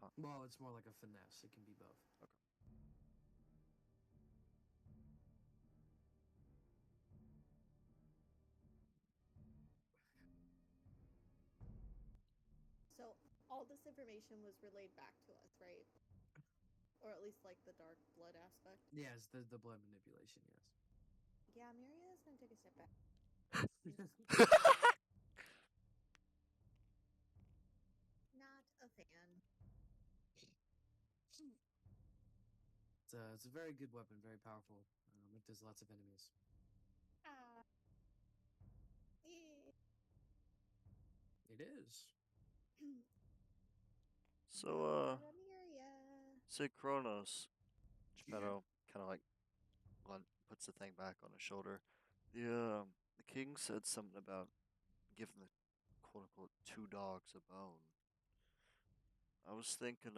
huh?
Well, it's more like a finesse. It can be both.
Okay.
So all this information was relayed back to us, right? Or at least like the dark blood aspect.
Yes, the blood manipulation. Yes.
Yeah, Maria's gonna take a step back. Not a fan.
It's a very good weapon, very powerful. It does lots of enemies.
Ah. Eh.
It is.
So
Not a Maria.
say Kronos.
Yeah.
Geppetto kind of like puts the thing back on his shoulder. The king said something about giving the quote unquote 2 dogs a bone. I was thinking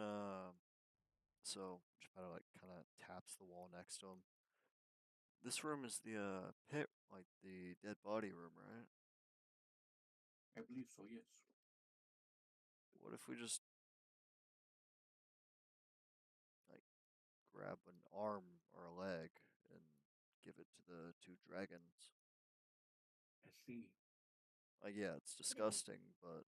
so Geppetto like kind of taps the wall next to him. This room is the pit, like the dead body room, right?
I believe so, yes.
What if we just like grab an arm or a leg and give it to the 2 dragons?
I see.
Like, yeah, it's disgusting, but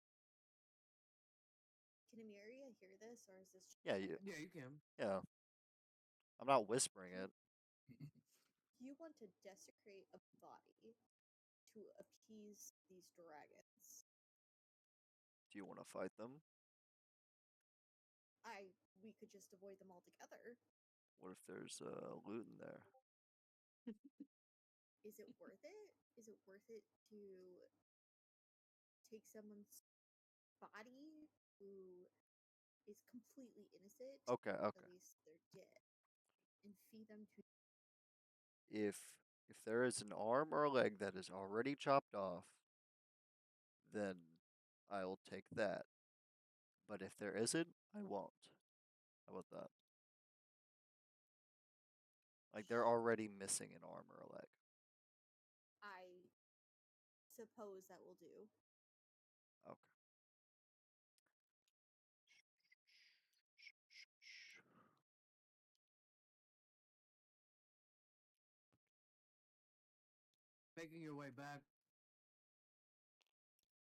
Can Emiria hear this, or is this just
yeah,
like
Yeah, you can.
yeah. I'm not whispering it.
you want to desecrate a body to appease these dragons?
Do you want to fight them?
We could just avoid them altogether.
What if there's loot in there?
Is it worth it? Is it worth it to take someone's body who is completely innocent,
Okay,
at
okay.
least they're dead, and feed them to
If if there is an arm or a leg that is already chopped off, then I'll take that. But if there isn't, I won't. How about that? Like they're already missing an arm or a leg.
I suppose that will do.
Okay.
Making your way back,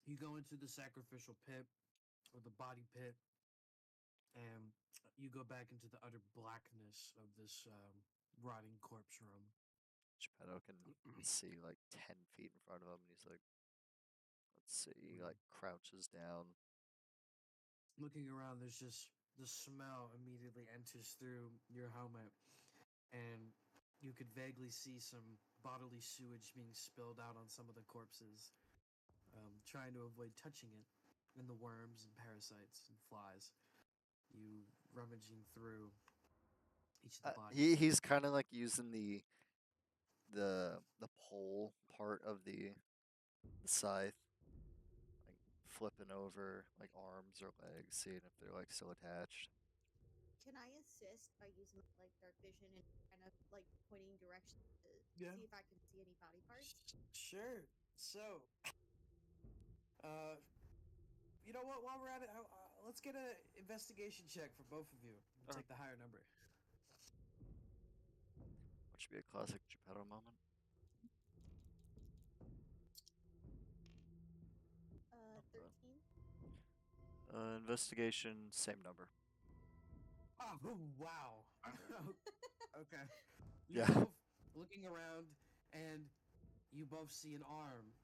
you go into the sacrificial pit or the body pit, and you go back into the utter blackness of this rotting corpse room.
Geppetto can see like 10 feet in front of him, and he's like, let's see. He like crouches down.
Looking around, there's just the smell immediately enters through your helmet, and you could vaguely see some bodily sewage being spilled out on some of the corpses, trying to avoid touching it, and the worms and parasites and flies. You rummaging through each of the bodies.
He's kind of like using the pole part of the scythe, like flipping over like arms or legs, seeing if they're like still attached.
Can I assist by using like dark vision and kind of like pointing directions to
Yeah.
see if I can see any body parts?
Sure. So, uh, you know what? While we're at it, let's get an investigation check for both of you. We'll take the higher number.
Which would be a classic Geppetto moment.
13.
Investigation, same number.
Oh, wow. Okay.
Yeah.
You're both looking around, and you both see an arm,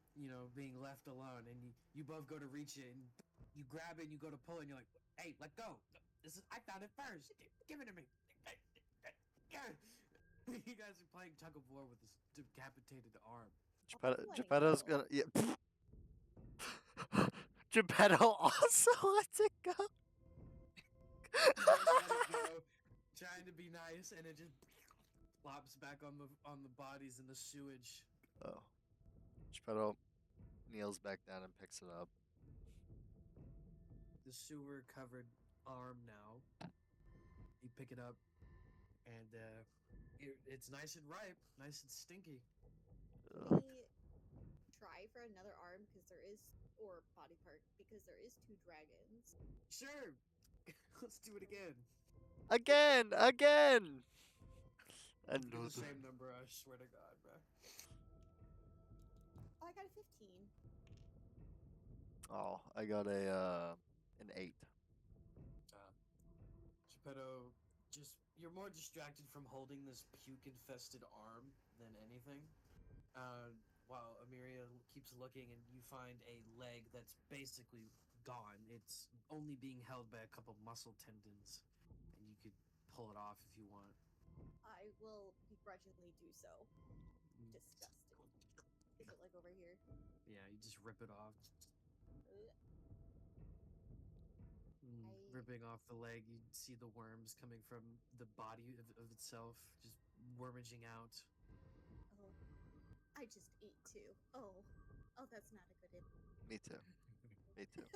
being left alone, and you both go to reach it, and you grab it, and you go to pull it, and you're like, "Hey, let go! I found it first. Give it to me." You guys are playing tug of war with this decapitated arm.
Geppetto's gonna Geppetto also lets it go.
You both let it go, trying to be nice, and it just flops back on the bodies and the sewage.
Oh. Geppetto kneels back down and picks it up.
The sewer covered arm now. You pick it up, and it's nice and ripe, nice and stinky.
Can we try for another arm because there is, or body part because there is 2 dragons.
Sure. Let's do it again.
Again.
Let's do the same number, I swear to God, bro.
Oh, I got a 15.
Oh, I got an 8.
Geppetto, you're more distracted from holding this puke-infested arm than anything. While Amiria keeps looking, and you find a leg that's basically gone. It's only being held by a couple muscle tendons, and you could pull it off if you want.
I will begrudgingly do so. Disgusting. Is it like over here?
Yeah, you just rip it off.
I-
Ripping off the leg, you see the worms coming from the body of itself, just wormaging out.
Oh, I just ate 2. Oh, that's not a good image.
Me too. Me too.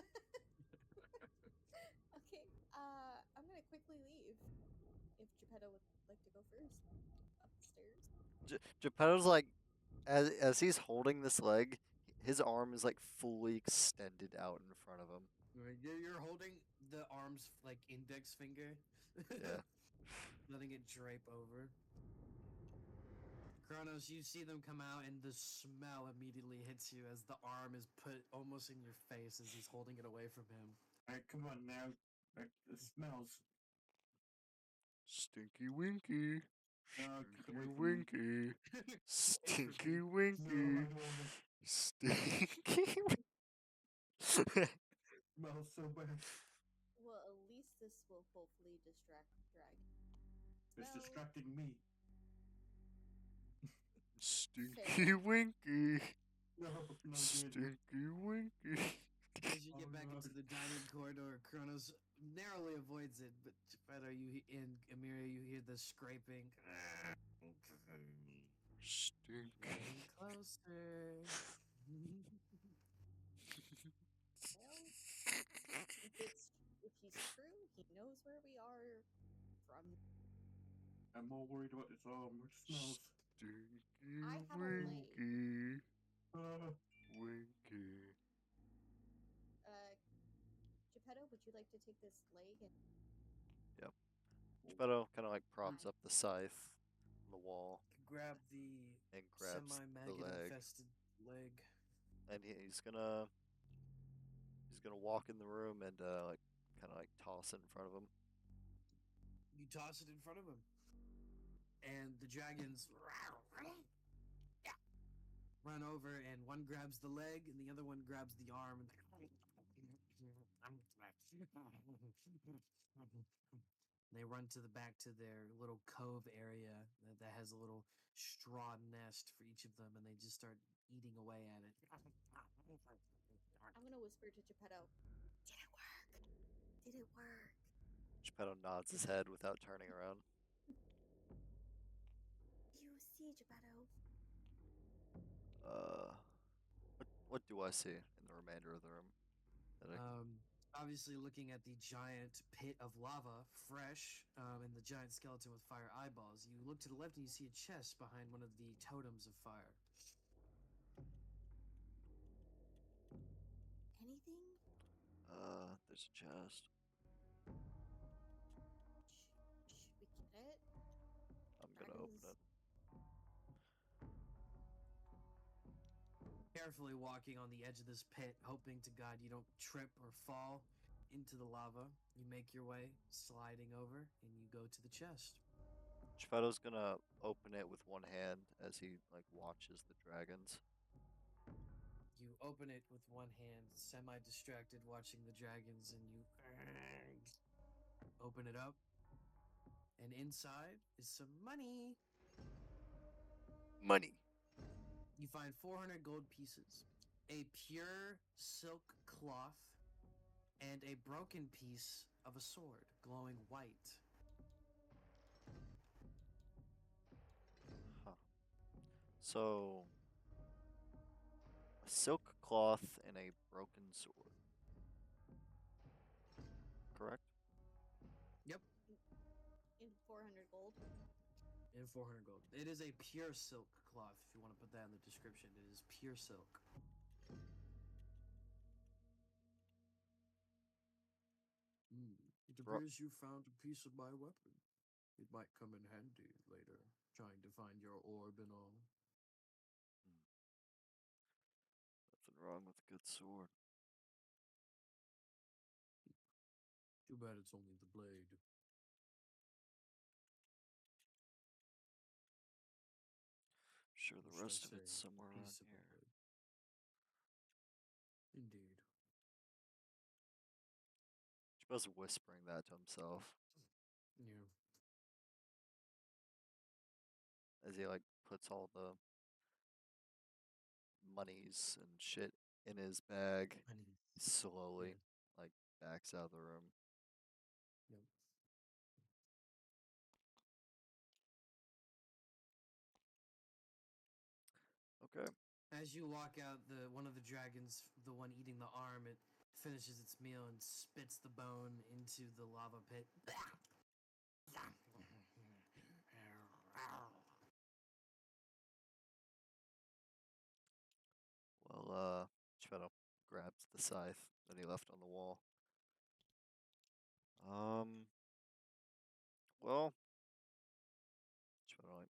Okay, I'm gonna quickly leave. If Geppetto would like to go first, up the stairs.
Geppetto's like, as he's holding this leg, his arm is like fully extended out in front of him.
You're holding the arm's like index finger.
Yeah.
Letting it drape over. Kronos, you see them come out, and the smell immediately hits you as the arm is put almost in your face as he's holding it away from him.
Alright, come on now. It smells.
Stinky Winky.
No, get
Stinky
away from me.
Winky. Stinky
No,
Winky.
I don't want it.
Stinky.
Smells so bad.
Well, at least this will hopefully distract the dragon.
It's
Smell.
distracting me.
Stinky Winky.
No, no good.
Stinky Winky.
As you get back into the dining corridor, Kronos narrowly avoids it, but Geppetto, Amiria, you hear the scraping.
Stinky.
Getting closer.
Well, if he's true, he knows where we are from.
I'm more worried about this smells.
I
Stinky
have a leg.
winky,
Uh,
winky.
Geppetto, would you like to take this leg and
Yep. Geppetto kind of like props
why?
up the scythe on the wall
Grab the
and grabs the
semi-maggot
leg,
infested leg.
and he's gonna walk in the room and like kind of like toss it in front of him.
You toss it in front of him, and the dragons run over, and one grabs the leg, and the other one grabs the arm. And they run to the back to their little cove area that has a little straw nest for each of them, and they just start eating away at it.
I'm gonna whisper to Geppetto. Did it work? Did it work?
Geppetto nods his head without turning around.
You see, Geppetto.
What do I see in the remainder of the room?
Obviously, looking at the giant pit of lava, fresh, and the giant skeleton with fire eyeballs, you look to the left and you see a chest behind one of the totems of fire.
Anything?
There's a chest.
Should we get it?
I'm gonna open
Dragons.
it.
Carefully walking on the edge of this pit, hoping to God you don't trip or fall into the lava, you make your way, sliding over, and you go to the chest.
Geppetto's gonna open it with one hand as he like watches the dragons.
You open it with one hand, semi distracted, watching the dragons, and you open it up. And inside is some money.
Money.
You find 400 gold pieces, a pure silk cloth, and a broken piece of a sword glowing white.
Huh. So a silk cloth and a broken sword. Correct?
Yep,
In 400 gold.
and 400 gold. It is a pure silk cloth, if you want to put that in the description. It is pure silk. It
Bro-
appears you found a piece of my weapon. It might come in handy later, trying to find your orb and all.
Nothing wrong with a good sword.
Too bad it's only the blade.
Sure, the
Or should I
rest of
say,
it's somewhere
a
around
piece of a
here.
blade. Indeed.
Geppetto's whispering that to himself
Yeah.
as he like puts all the monies and shit in his bag.
Honey.
Slowly,
Yeah.
like backs out of the room.
Yep.
Okay.
As you walk out, the one of the dragons, the one eating the arm, it finishes its meal and spits the bone into the lava pit.
Well, Geppetto grabs the scythe that he left on the wall. Well, Geppetto like,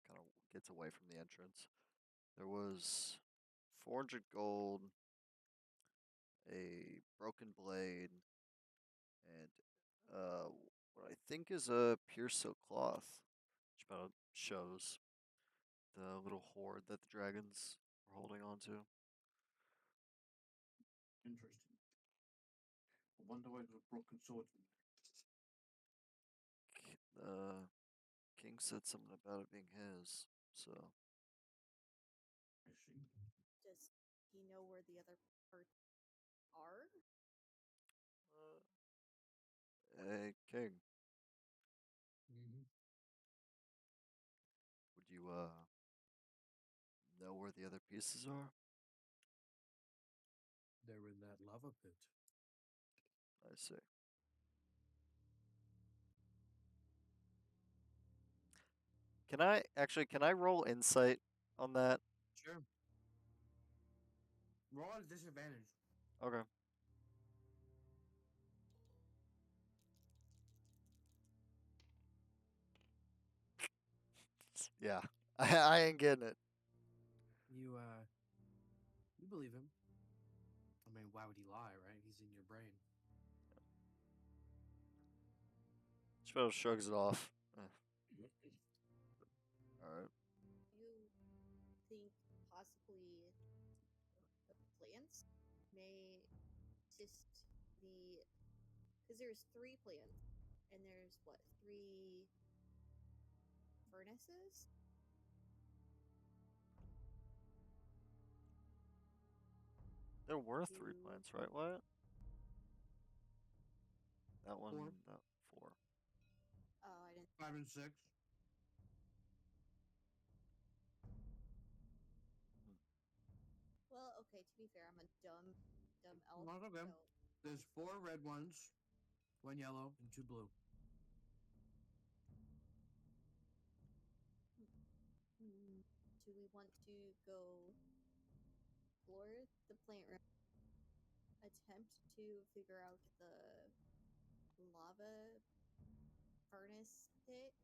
kind of gets away from the entrance. There was 400 gold, a broken blade, and what I think is a pure silk cloth. Geppetto shows the little hoard that the dragons were holding on to.
interesting. I wonder why there's a broken sword in there.
The king said something about it being his, so
I see.
Does he know where the other parts are?
hey, king,
Mm-hmm.
would you know where the other pieces are?
They're in that lava pit.
I see. Can I roll insight on that?
Sure. Roll at a disadvantage.
Okay. Yeah. I ain't getting it.
You believe him. I mean, why would he lie, right? He's in your brain.
Spell shrugs it off. Alright.
You think possibly the plants may assist the, because there's 3 plants and there's what, 3 furnaces?
There were 3
You
plants, right, Wyatt? That one,
Four.
that 4.
Oh, I didn't.
5 and 6.
Well, okay. To be fair, I'm a dumb elf.
Not okay.
So
There's 4 red ones, 1 yellow, and 2 blue.
do we want to go explore the plant room, attempt to figure out the lava furnace pit,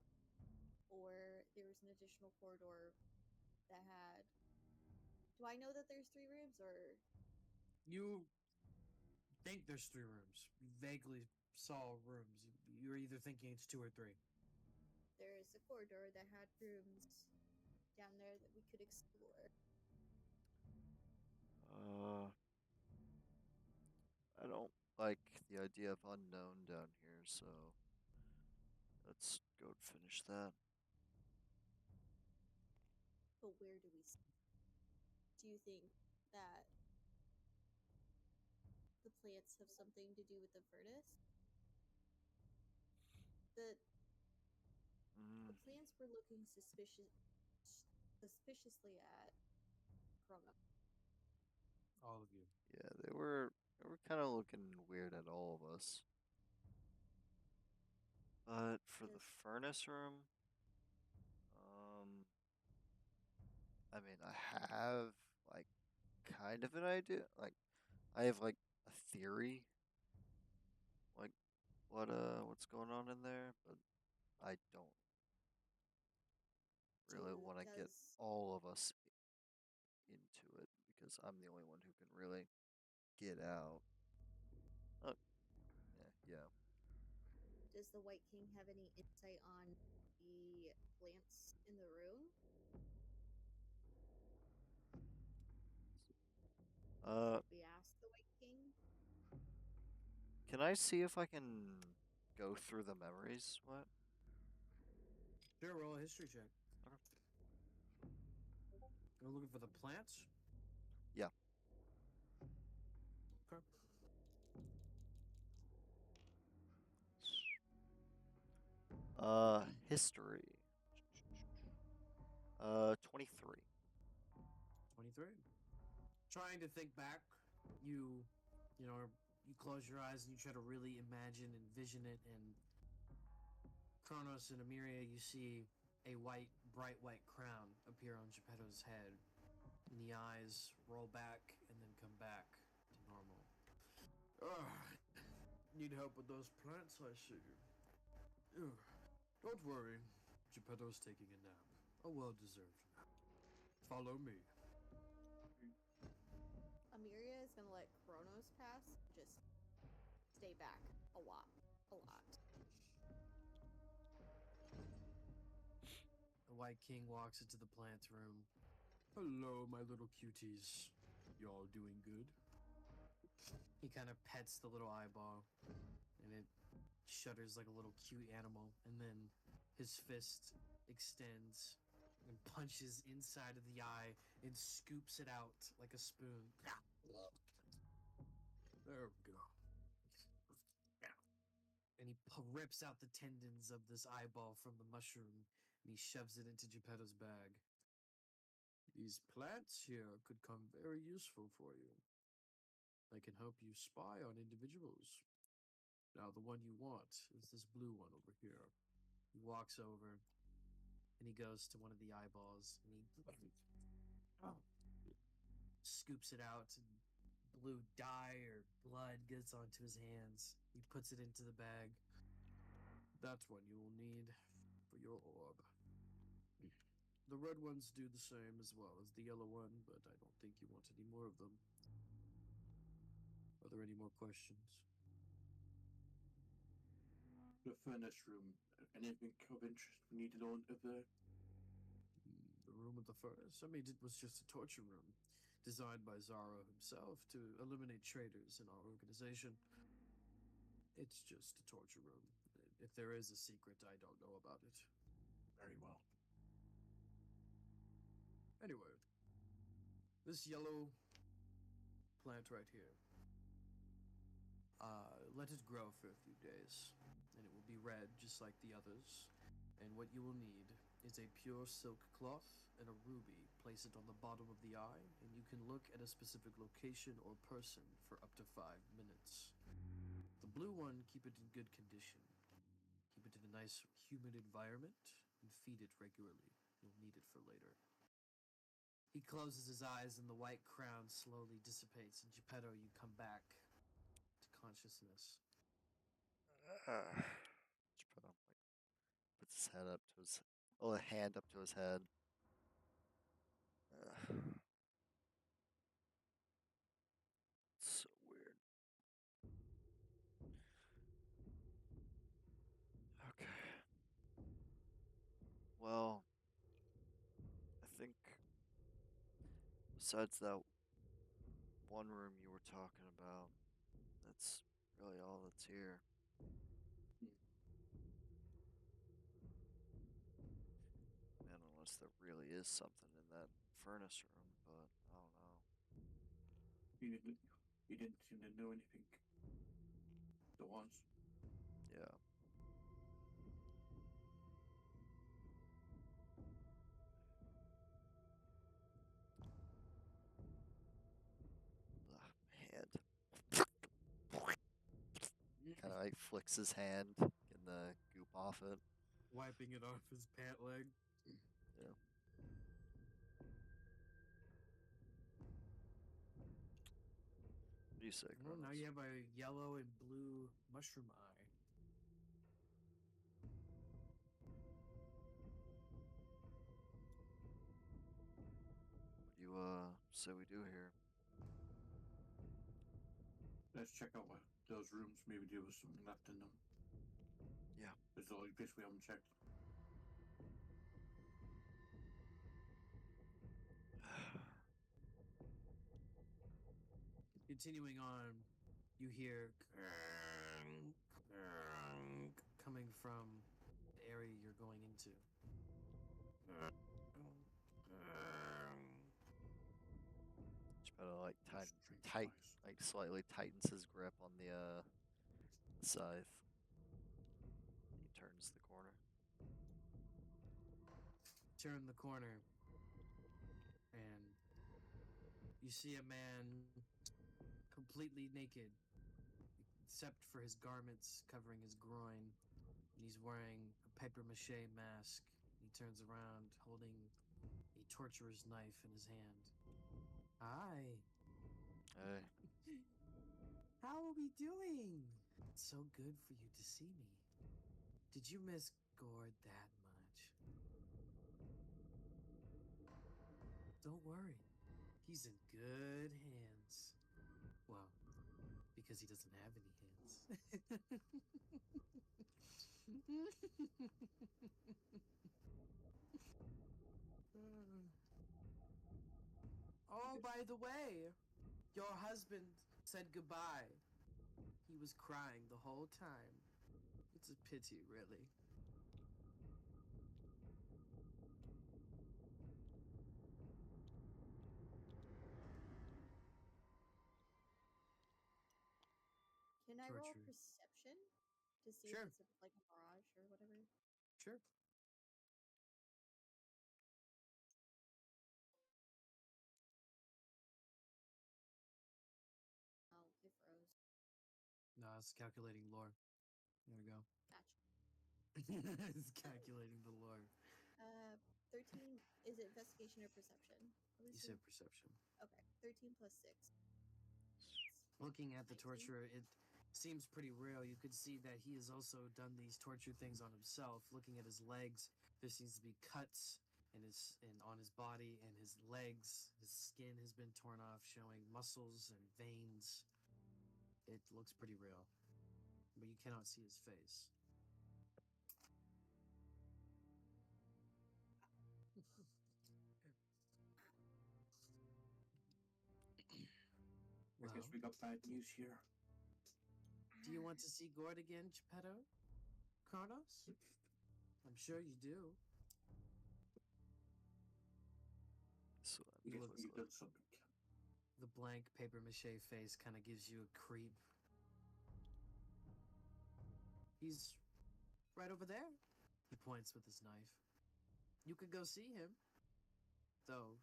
or there was an additional corridor that had. Do I know that there's 3 rooms, or
You think there's 3 rooms. You vaguely saw rooms. You're either thinking it's 2 or 3.
there's a corridor that had rooms down there that we could explore?
I don't like the idea of unknown down here, so let's go and finish that.
But where do we? Do you think that the plants have something to do with the furnace? The
Mm,
plants were looking suspiciously at Chrono.
All of you.
yeah, they were kind of looking weird at all of us. But for the
Does
furnace room, um, I mean, I have like kind of an idea. Like, I have like a theory, like what's going on in there, but I don't really want to get
does
all of us into it because I'm the only one who can really get out. Oh, yeah.
does the White King have any insight on the plants in the room?
Uh,
Should we ask the White King?
can I see if I can go through the memories? What?
Sure, roll a history check.
Okay.
You're looking for the plants?
Yeah.
Okay.
History. 23.
23. Trying to think back, you know, you close your eyes and you try to really imagine and vision it, and Kronos and Emiria, you see a bright white crown appear on Geppetto's head, and the eyes roll back and then come back to normal. Need help with those plants, I see. Don't worry, Geppetto's taking a nap. A well-deserved nap. Follow me.
Amiria is gonna let Chronos pass. Just stay back a lot, a lot.
The White King walks into the plants room. Hello, my little cuties. Y'all doing good? He kind of pets the little eyeball, and it shudders like a little cute animal, and then his fist extends and punches inside of the eye and scoops it out like a spoon. There we go. And he rips out the tendons of this eyeball from the mushroom, and he shoves it into Geppetto's bag. These plants here could come very useful for you. I can help you spy on individuals. Now, the one you want is this blue one over here. He walks over and he goes to one of the eyeballs and he scoops it out, and blue dye or blood gets onto his hands. He puts it into the bag. That's what you will need for your orb. The red ones do the same as well as the yellow one, but I don't think you want any more of them. Are there any more questions?
The furnace room. Anything of interest we need to know of there?
The room with the furnace? I mean, it was just a torture room, designed by Zara himself to eliminate traitors in our organization. It's just a torture room. If there is a secret, I don't know about it.
Very well.
Anyway, this yellow plant right here, let it grow for a few days, and it will be red just like the others. And what you will need is a pure silk cloth and a ruby. Place it on the bottom of the eye, and you can look at a specific location or person for up to 5 minutes. The blue one, keep it in good condition. Keep it in a nice, humid environment, and feed it regularly. You'll need it for later. He closes his eyes, and the white crown slowly dissipates, and Geppetto, you come back to consciousness.
Geppetto, puts his head up to his, a hand up to his head. It's so weird. Okay. Well, I think besides that one room you were talking about, that's really all that's here. Man, unless there really is something in that furnace room, but I don't know.
You didn't seem to know anything. The ones.
Yeah. Hand. Kind of like flicks his hand, getting the goop off it.
Wiping it off his pant leg.
Yeah. What do you say,
Well, now
Kronos?
you have a yellow and blue mushroom eye.
What do you say we do here?
Let's check out those rooms. Maybe there was something left in them.
Yeah.
There's the only place we haven't checked.
Continuing on, you hear coming from the area you're going into.
Geppetto like
Strange noise.
like slightly tightens his grip on the scythe. He turns the corner.
Turn the corner, and you see a man completely naked, except for his garments covering his groin. And he's wearing a papier mache mask. He turns around, holding a torturer's knife in his hand. Hi.
Hey.
How are we doing? It's so good for you to see me. Did you miss Gord that much? Don't worry. He's in good hands. Well, because he doesn't have any hands. Oh, by the way, your husband said goodbye. He was crying the whole time. It's a pity, really.
Can I roll
Torture.
perception to see
Sure.
if it's like a mirage or whatever?
Sure. It's calculating lore. There we go.
Gotcha.
It's calculating the lore.
13. Is it investigation or perception?
You said perception.
Okay. 13 plus 6.
Looking at the
19.
torturer, it seems pretty real. You could see that he has also done these torture things on himself. Looking at his legs, there seems to be cuts on his body, and his legs, his skin has been torn off, showing muscles and veins. It looks pretty real, but you cannot see his face.
I guess we got bad news here.
Do you want to see Gord again, Geppetto? Kronos? I'm sure you do.
So
Yes,
look-
we've done something.
The blank paper mache face kind of gives you a creep. He's right over there. He points with his knife. You could go see him. Though,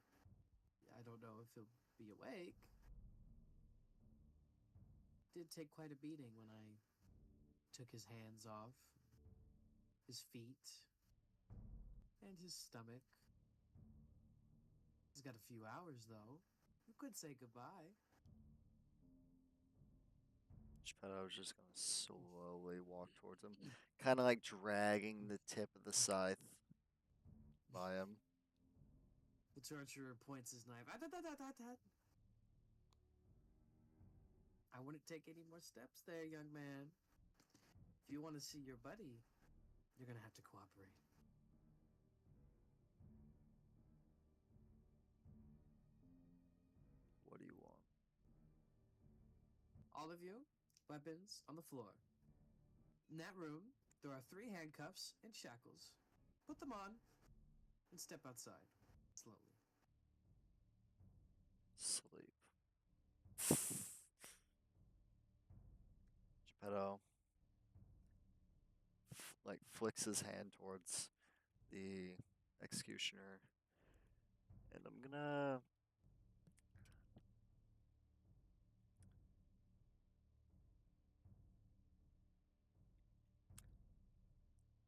I don't know if he'll be awake. Did take quite a beating when I took his hands off, his feet, and his stomach. He's got a few hours, though. You could say goodbye.
Geppetto's just gonna slowly walk towards him, kind of like dragging the tip of the scythe by him.
The torturer points his knife. Ah. I wouldn't take any more steps there, young man. If you want to see your buddy, you're gonna have to cooperate.
What do you want?
All of you, weapons on the floor. In that room, there are 3 handcuffs and shackles. Put them on and step outside, slowly.
Sleep. Geppetto like flicks his hand towards the executioner, and I'm gonna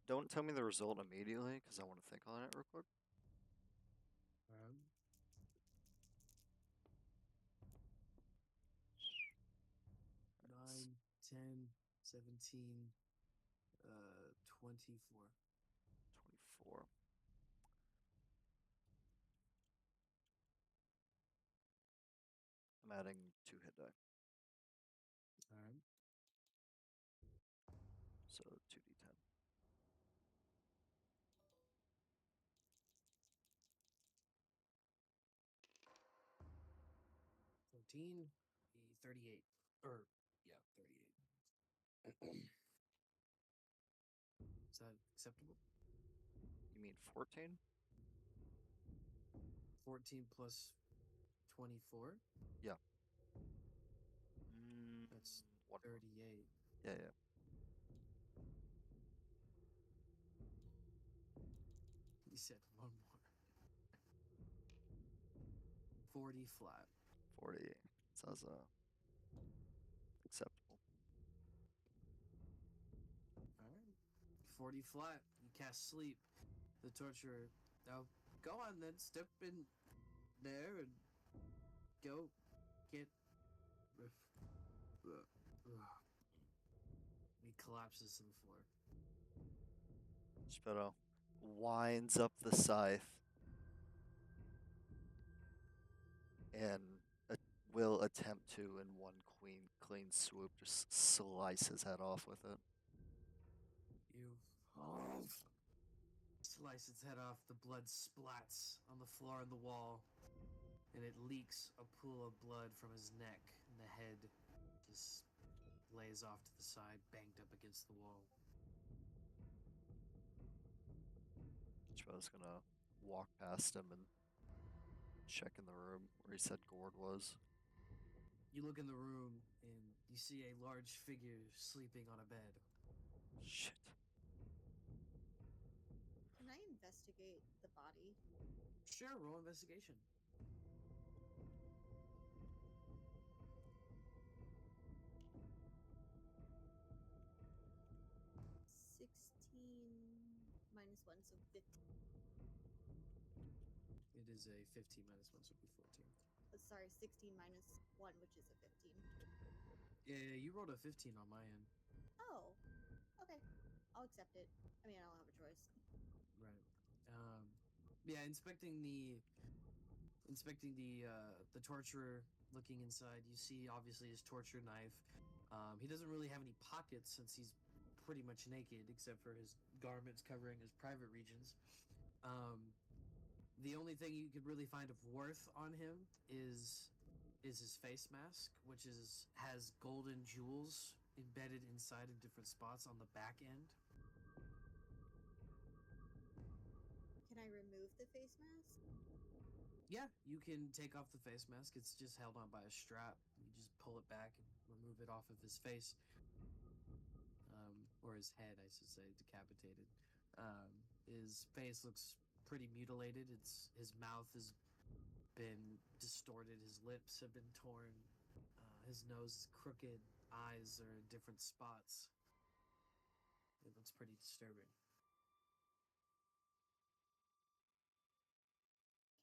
don't tell me the result immediately because I want to think on it real quick.
9, 10, 17, 24.
24. I'm adding 2 hit die,
Alright.
so 2d10.
14, 38. Yeah, 38. Is that acceptable?
You mean 14?
14 plus 24?
Yeah.
That's
One more.
38.
Yeah.
He said one more. 40 flat.
40 sounds acceptable.
Alright. 40 flat. You cast sleep. The torturer. Now, go on then. Step in there and go get. He collapses to the floor.
Geppetto winds up the scythe and will attempt to, in one clean swoop, just slice his head off with it.
You slice its head off. The blood splats on the floor and the wall, and it leaks a pool of blood from his neck, and the head just lays off to the side, banged up against the wall.
Geppetto's gonna walk past him and check in the room where he said Gord was.
You look in the room, and you see a large figure sleeping on a bed.
Shit.
Can I investigate the body?
Sure, roll investigation.
1, so 15.
It is a 15 minus 1, so it'll be 14.
Sorry, 16 minus 1, which is a 15.
Yeah, you rolled a 15 on my end.
Oh, okay. I'll accept it. I mean, I don't have a choice.
Right. Yeah, inspecting the torturer, looking inside, you see obviously his torture knife. He doesn't really have any pockets since he's pretty much naked, except for his garments covering his private regions. The only thing you could really find of worth on him is his face mask, which has golden jewels embedded inside in different spots on the back end.
Can I remove the face mask?
Yeah, you can take off the face mask. It's just held on by a strap. You just pull it back and remove it off of his face, or his head, I should say, decapitated. His face looks pretty mutilated. His mouth has been distorted. His lips have been torn. His nose is crooked. Eyes are in different spots. It looks pretty disturbing.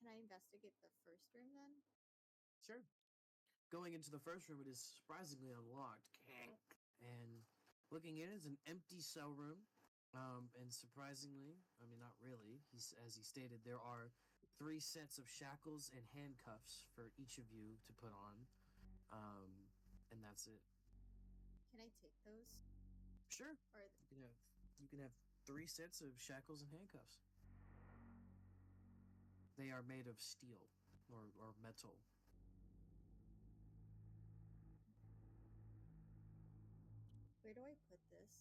Can I investigate the first room then?
Sure. Going into the first room, it is surprisingly unlocked. And looking in is an empty cell room. And surprisingly, I mean, not really, as he stated, there are 3 sets of shackles and handcuffs for each of you to put on. And that's it.
Can I take those?
Sure.
Or
You can have 3 sets of shackles and handcuffs. They are made of steel or metal.
where do I put this?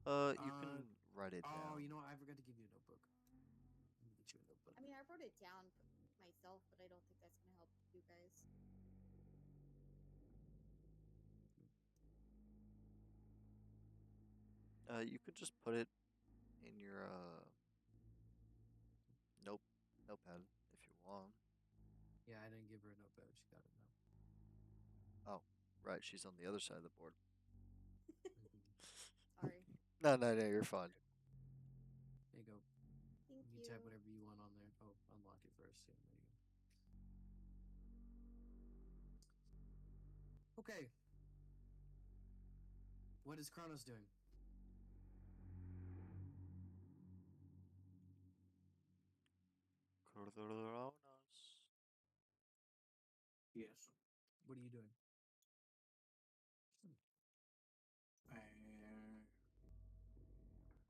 You can write it
Oh,
down.
you know what? I forgot to give you a notebook. Let me get you a notebook.
I mean, I wrote it down myself, but I don't think that's gonna help you guys.
You could just put it in your notepad if you want.
Yeah, I didn't give her a notepad. She got it now.
Oh, right, she's on the other side of the board.
Sorry.
No, you're fine.
There you go.
Thank
You
you.
can type whatever you want on there. Oh, unlock it first. Yeah, there you go. Okay. What is Kronos doing?
Cordoranos.
Yes.
What are you doing?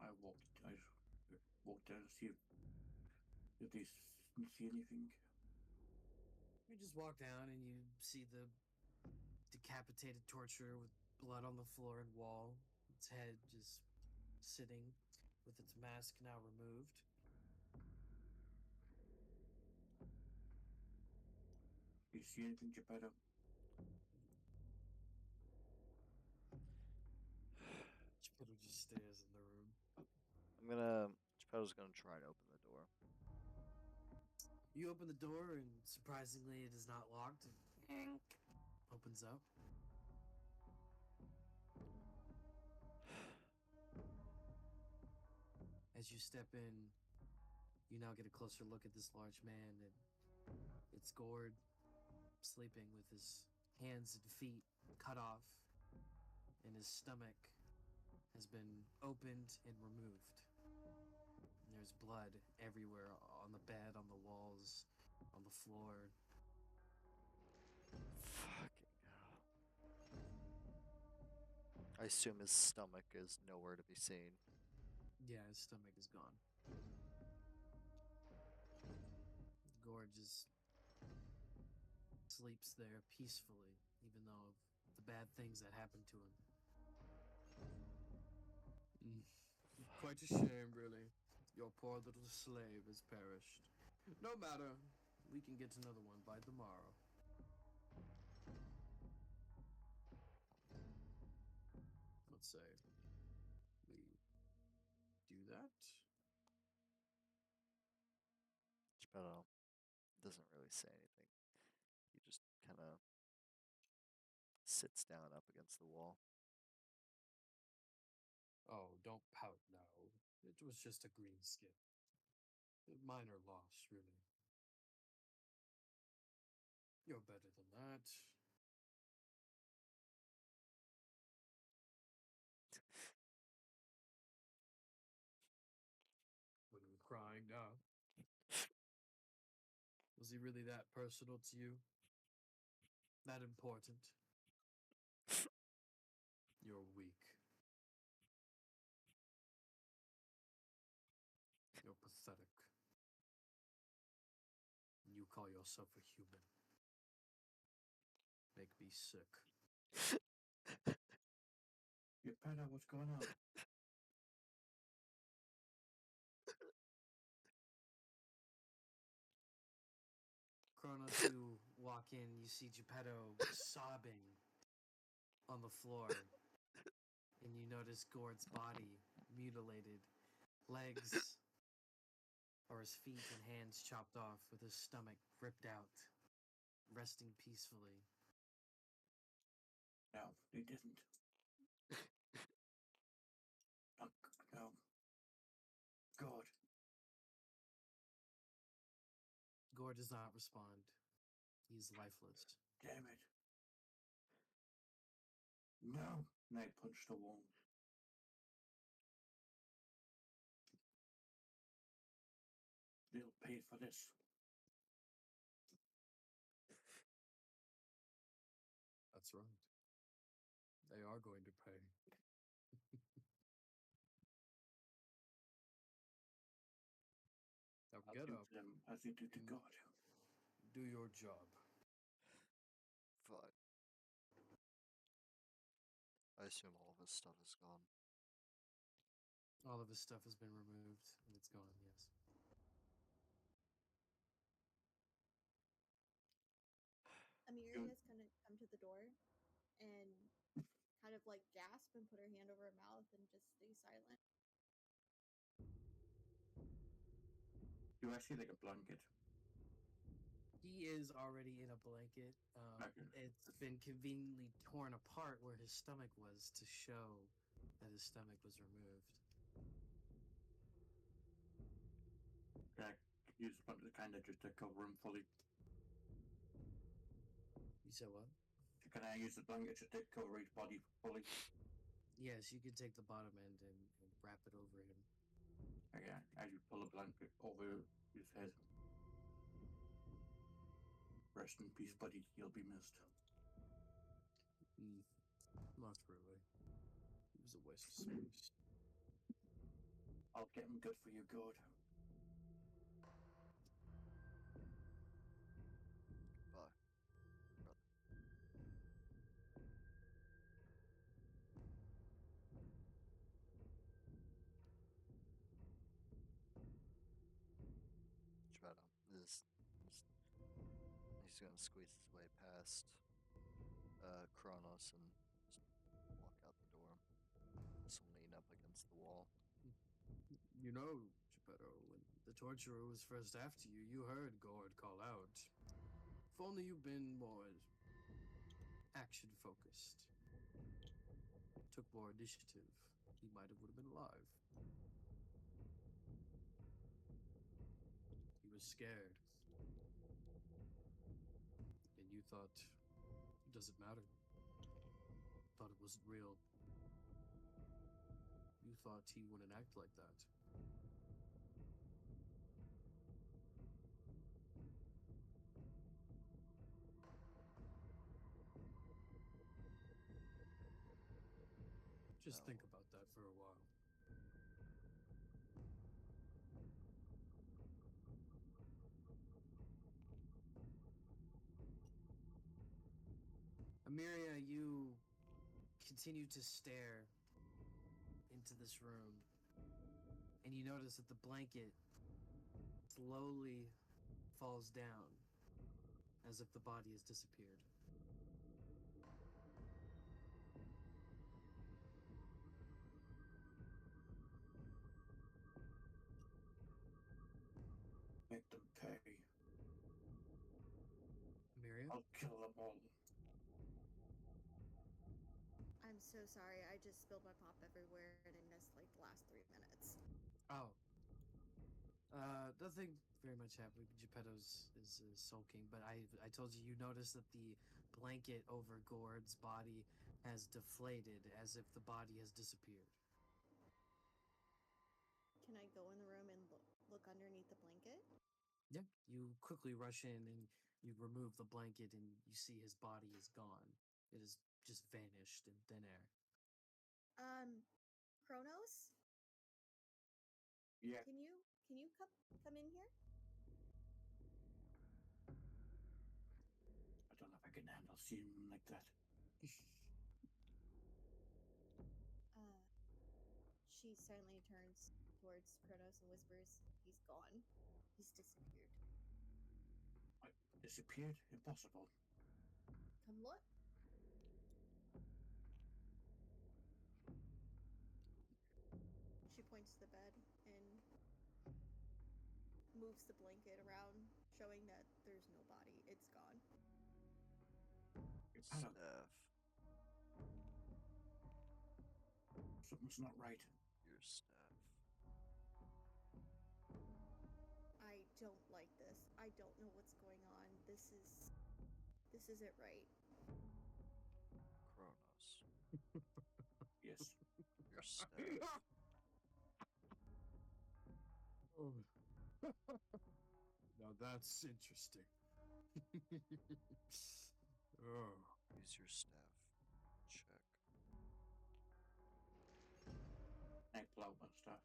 I walked there to see if they see anything.
You just walk down and you see the decapitated torturer with blood on the floor and wall. Its head just sitting with its mask now removed.
You see anything, Geppetto?
Geppetto just stares in the room.
Geppetto's gonna try to open the door.
You open the door and surprisingly it is not locked. It opens up. As you step in, you now get a closer look at this large man, and it's gored, sleeping with his hands and feet cut off, and his stomach has been opened and removed. And there's blood everywhere on the bed, on the walls, on the floor.
Fucking hell. I assume his stomach is nowhere to be seen.
Yeah, his stomach is gone. Gore just sleeps there peacefully, even though of the bad things that happened to him. Quite a shame, really. Your poor little slave has perished. No matter. We can get another one by tomorrow. Let's say we do that.
Geppetto doesn't really say anything. He just kind of sits down up against the wall.
Oh, don't pout now. It was just a green skin. A minor loss, really. You're better than that. When you're crying now. Was he really that personal to you? That important? You're weak. You're pathetic. And you call yourself a human. Make me sick.
Geppetto, what's going on?
Kronos, you walk in, you see Geppetto sobbing on the floor, and you notice Gord's body mutilated, legs or his feet and hands chopped off, with his stomach ripped out, resting peacefully.
No, they didn't. No. God.
Gord does not respond. He's lifeless.
Damn it. No. And I punched the wall. They'll pay for this.
That's right. They are going to pay. Now
I'll
get
do
up,
to them as they do to
and
God.
do your job.
Fine. I assume all of his stuff is gone.
All of his stuff has been removed, and it's gone, yes.
Amiria's kind of come to the door and kind of like gasp and put her hand over her mouth and just stay silent.
Do I see like a blanket?
He is already in a blanket.
Okay.
It's been conveniently torn apart where his stomach was to show that his stomach was removed.
Can I use the blanket kind of just to cover him fully?
You said what?
Can I use the blanket just to cover his body fully?
Yes, you can take the bottom end and wrap it over him.
Okay, I just pull a blanket over his head. Rest in peace, buddy. You'll be missed.
Not really. It was a waste of space.
I'll get him good for you, God.
Goodbye, brother. Geppetto he's gonna squeeze his way past Kronos and just walk out the door. Just lean up against the wall.
You know, Geppetto, when the torturer was first after you, you heard Gord call out. If only you'd been more action focused, took more initiative, he would have been alive. He was scared. And you thought, it doesn't matter. Thought it wasn't real. You thought he wouldn't act like that. Just
No.
think about that for a while. Amiria, you continue to stare into this room, and you notice that the blanket slowly falls down as if the body has disappeared.
Make them pay.
Amiria?
I'll kill them all.
I'm so sorry. I just spilled my pop everywhere and I missed like the last 3 minutes.
Oh, nothing very much happened. Geppetto's is sulking, but I told you noticed that the blanket over Gord's body has deflated, as if the body has disappeared.
Can I go in the room and look underneath the blanket?
Yeah, you quickly rush in and you remove the blanket, and you see his body is gone. It has just vanished in thin air.
Kronos,
Yeah,
can you come in here?
I don't know if I can handle seeing him like that.
She silently turns towards Kronos and whispers, "He's gone. He's disappeared.
I disappeared? Impossible.
Come look." She points to the bed and moves the blanket around, showing that there's no body. It's gone.
Geppetto,
Staff.
something's not right.
Your staff.
I don't like this. I don't know what's going on. This isn't right.
Kronos.
Yes.
Your staff.
Oh. Now that's interesting. Oh.
Use your staff. Check.
I pull out my stuff.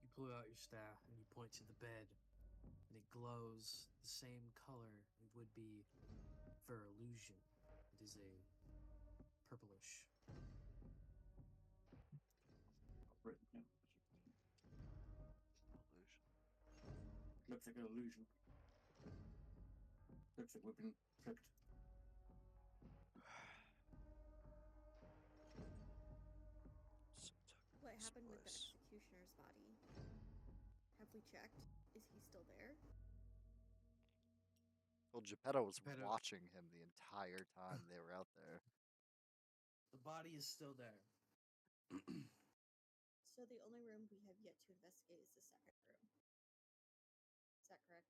You pull out your staff and you point to the bed, and it glows the same color it would be for illusion. It is a purplish.
I've written down.
Illusion.
Looks like an illusion. Looks like we've been tricked.
So tuck in
What
this
happened with the
place.
executioner's body? Have we checked? Is he still there?
Well, Geppetto was
Geppetto-
watching him the entire time they were out there.
The body is still there.
So the only room we have yet to investigate is the second room. Is that correct?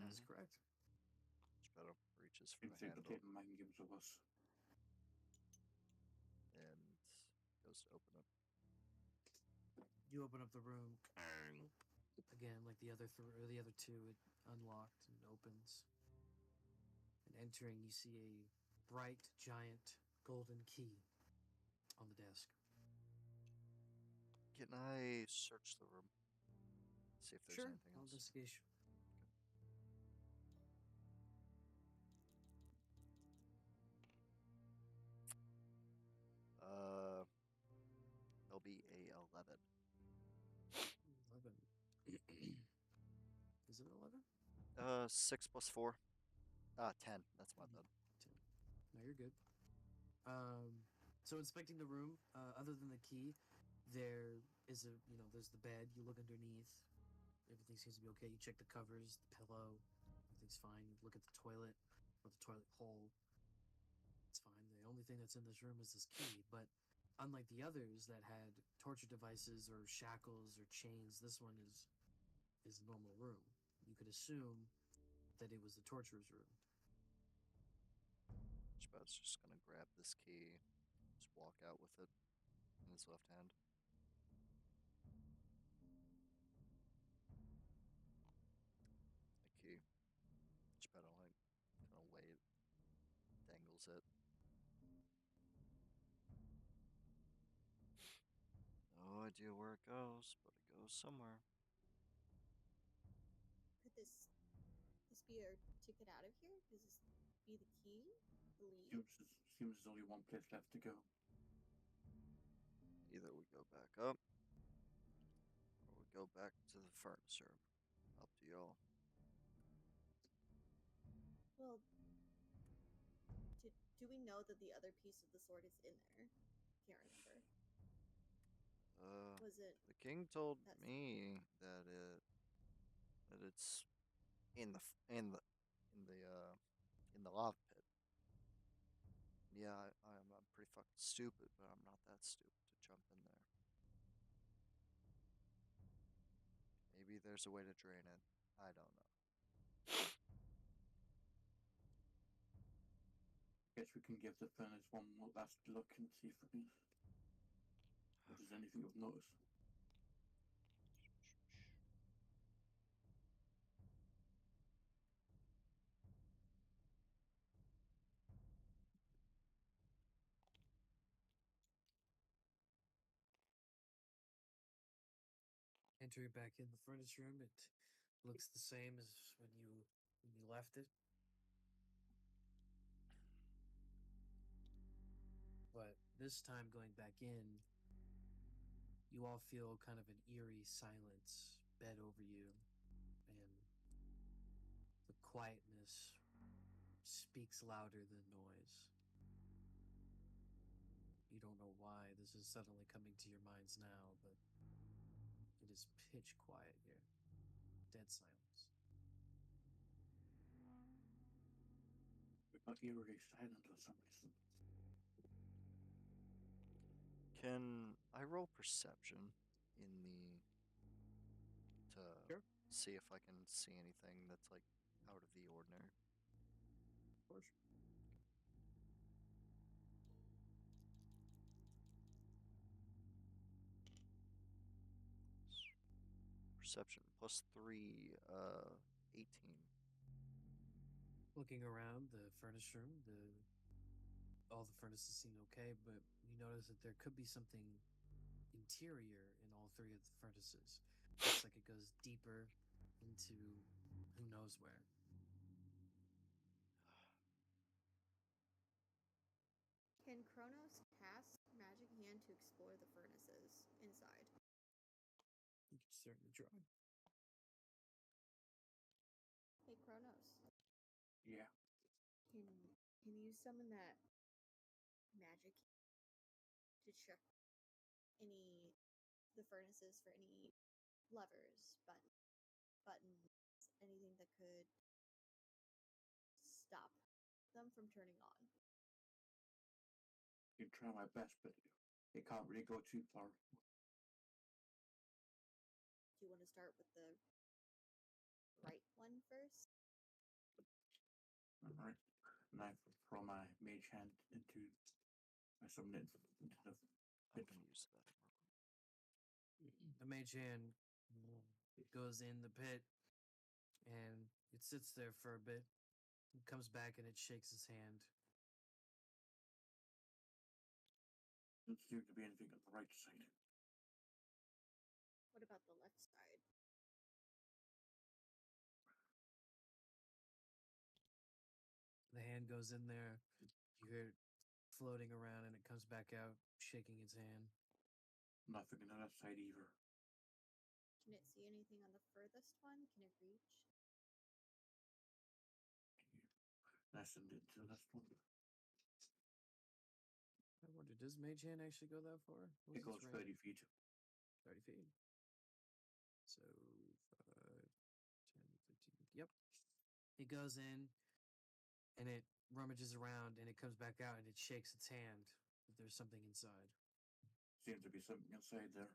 That's
Mhm.
correct.
Geppetto reaches for the
Inside the
handle
table man gives of us.
and goes to open it.
You open up the room. Again, like the other the other two, it unlocked and opens. And entering, you see a bright, giant golden key on the desk.
Can I search the room? See if there's
Sure.
anything
Roll
else.
investigation.
Uh, there'll be a 11.
11. Is it 11?
6 plus 4. 10. That's my bad.
No, you're good. So inspecting the room, other than the key, there is there's the bed. You look underneath. Everything seems to be okay. You check the covers, the pillow. Everything's fine. You look at the toilet or the toilet hole. It's fine. The only thing that's in this room is this key. But unlike the others that had torture devices or shackles or chains, this one is a normal room. You could assume that it was the torturer's room.
Geppetto's just gonna grab this key, just walk out with it in his left hand. The key. Geppetto like kind of wave, dangles it. No idea where it goes, but it goes somewhere.
Could this be our ticket out of here? Could this be the key? The lead?
Seems there's only one place left to go.
Either we go back up, or we go back to the furnace room. Up to y'all.
Well, do we know that the other piece of the sword is in there? Can't remember. Was it?
The king told
That's-
me that it's in the f- in the lava pit. Yeah, I'm pretty fucking stupid, but I'm not that stupid to jump in there. Maybe there's a way to drain it. I don't know.
Guess we can give the furnace one more last look and see if we can. If there's anything of notice.
Entering back in the furnace room, it looks the same as when you left it. But this time going back in, you all feel kind of an eerie silence bed over you, and the quietness speaks louder than noise. You don't know why this is suddenly coming to your minds now, but it is pitch quiet here. Dead silence.
We're not eerily silent for some reason.
Can I roll perception in the to
Sure.
see if I can see anything that's like out of the ordinary?
Of course.
Perception plus 3, 18.
Looking around the furnace room, all the furnaces seem okay, but you notice that there could be something interior in all three of the furnaces. Looks like it goes deeper into who knows where.
Can Kronos cast Magic Hand to explore the furnaces inside?
You can certainly try.
Hey, Kronos,
Yeah.
can you summon that magic to check the furnaces for any levers, buttons, anything that could stop them from turning on?
I can try my best, but it can't really go too far.
Do you want to start with the right one first?
Alright. And I throw my mage hand into. I summon it into the.
I'm gonna use that real quick.
The mage hand goes in the pit, and it sits there for a bit. It comes back and it shakes his hand.
Doesn't seem to be anything on the right side.
What about the left side?
The hand goes in there. You hear it floating around, and it comes back out, shaking its hand.
Nothing on the left side either.
Can it see anything on the furthest one? Can it reach?
And I send it to this one.
I wonder, does mage hand actually go that far? What's
It goes
its
30
range?
feet.
30 feet. So 5, 10, 15. Yep. It goes in, and it rummages around, and it comes back out, and it shakes its hand. If there's something inside.
Seems to be something inside there.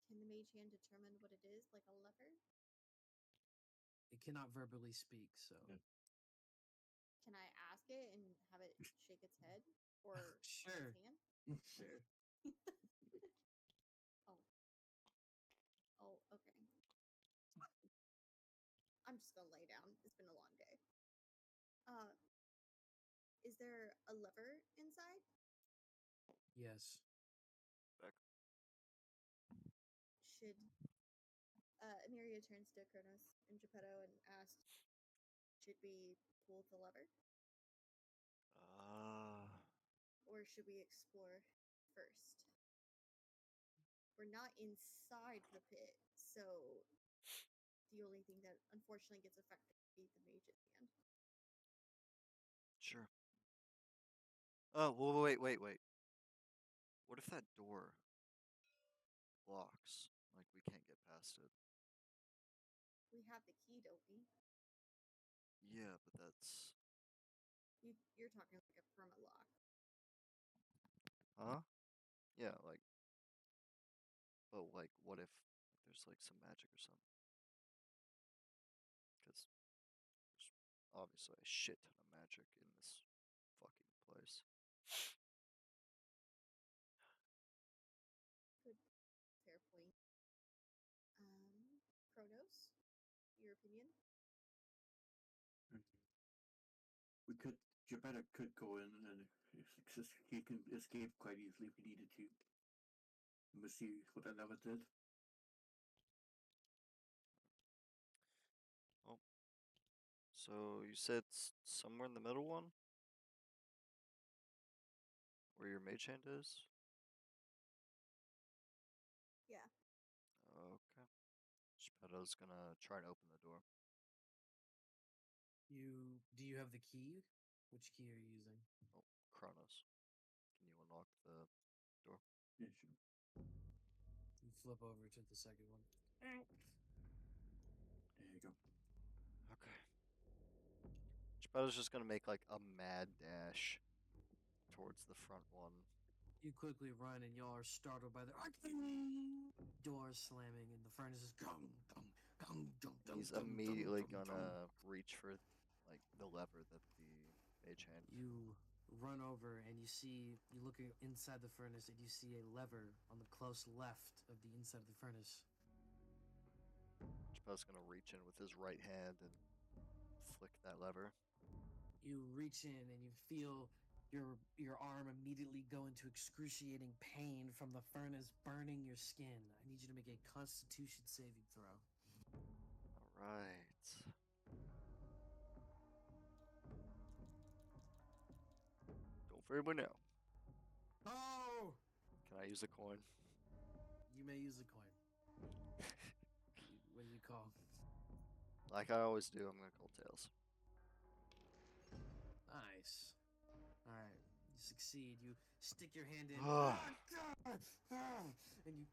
Can the mage hand determine what it is, like a lever?
It cannot verbally speak, so
Yeah.
Can I ask it and have it shake its head? Or
Sure.
its hand?
Sure.
Oh. Oh, okay. I'm just gonna lay down. It's been a long day. Is there a lever inside?
Yes.
Back.
Should Emiria turns to Kronos and Geppetto and asks, should we pull the lever? Or should we explore first? We're not inside the pit, so the only thing that unfortunately gets affected would be the mage's hand.
Sure. Oh, well, wait. What if that door locks? Like, we can't get past it.
We have the key, don't we?
Yeah, but that's...
You're talking like a perma lock.
Huh? Yeah, like, but like, what if there's like some magic or something? Because there's obviously a shit ton of magic in this fucking place.
Good, fair point. Kronos, your opinion?
We could. Geppetto could go in and he can escape quite easily if he needed to. And we'll see what that lever did.
Oh, so you said somewhere in the middle one? Where your mage hand is?
Yeah.
Okay. Geppetto's gonna try and open the door.
Do you have the key? Which key are you using?
Oh, Kronos. Can you unlock the door?
Yeah, sure.
You flip over to the second one.
There you go.
Okay. Geppetto's just gonna make like a mad dash towards the front one.
You quickly run, and y'all are startled by the doors slamming, and the furnace is gong, gong, gong, gong,
And he's
gong, gong,
immediately
gong, gong.
gonna reach for like the lever that the mage hand.
You run over, and you look inside the furnace, and you see a lever on the close left of the inside of the furnace.
Geppetto's gonna reach in with his right hand and flick that lever.
You reach in, and you feel your arm immediately go into excruciating pain from the furnace burning your skin. I need you to make a Constitution saving throw.
All right. Go for it now.
Oh!
Can I use a coin?
You may use a coin. What do you call?
Like I always do, I'm gonna call tails.
Nice. All right. You succeed. You stick your hand in. And you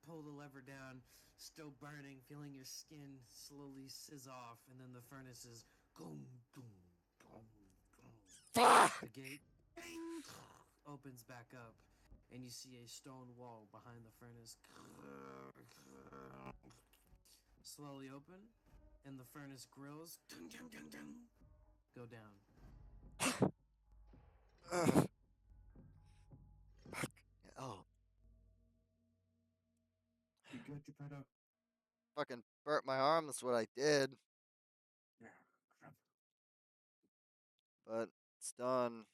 pull the lever down, still burning, feeling your skin slowly sizz off, and then the furnace is goom, goom, goom, goom.
Fuck!
The gate opens back up, and you see a stone wall behind the furnace slowly open, and the furnace grills go down.
Ugh. Fuck. Oh,
You good, Geppetto?
fucking burnt my arm. That's what I did.
Yeah. Crap.
But it's done.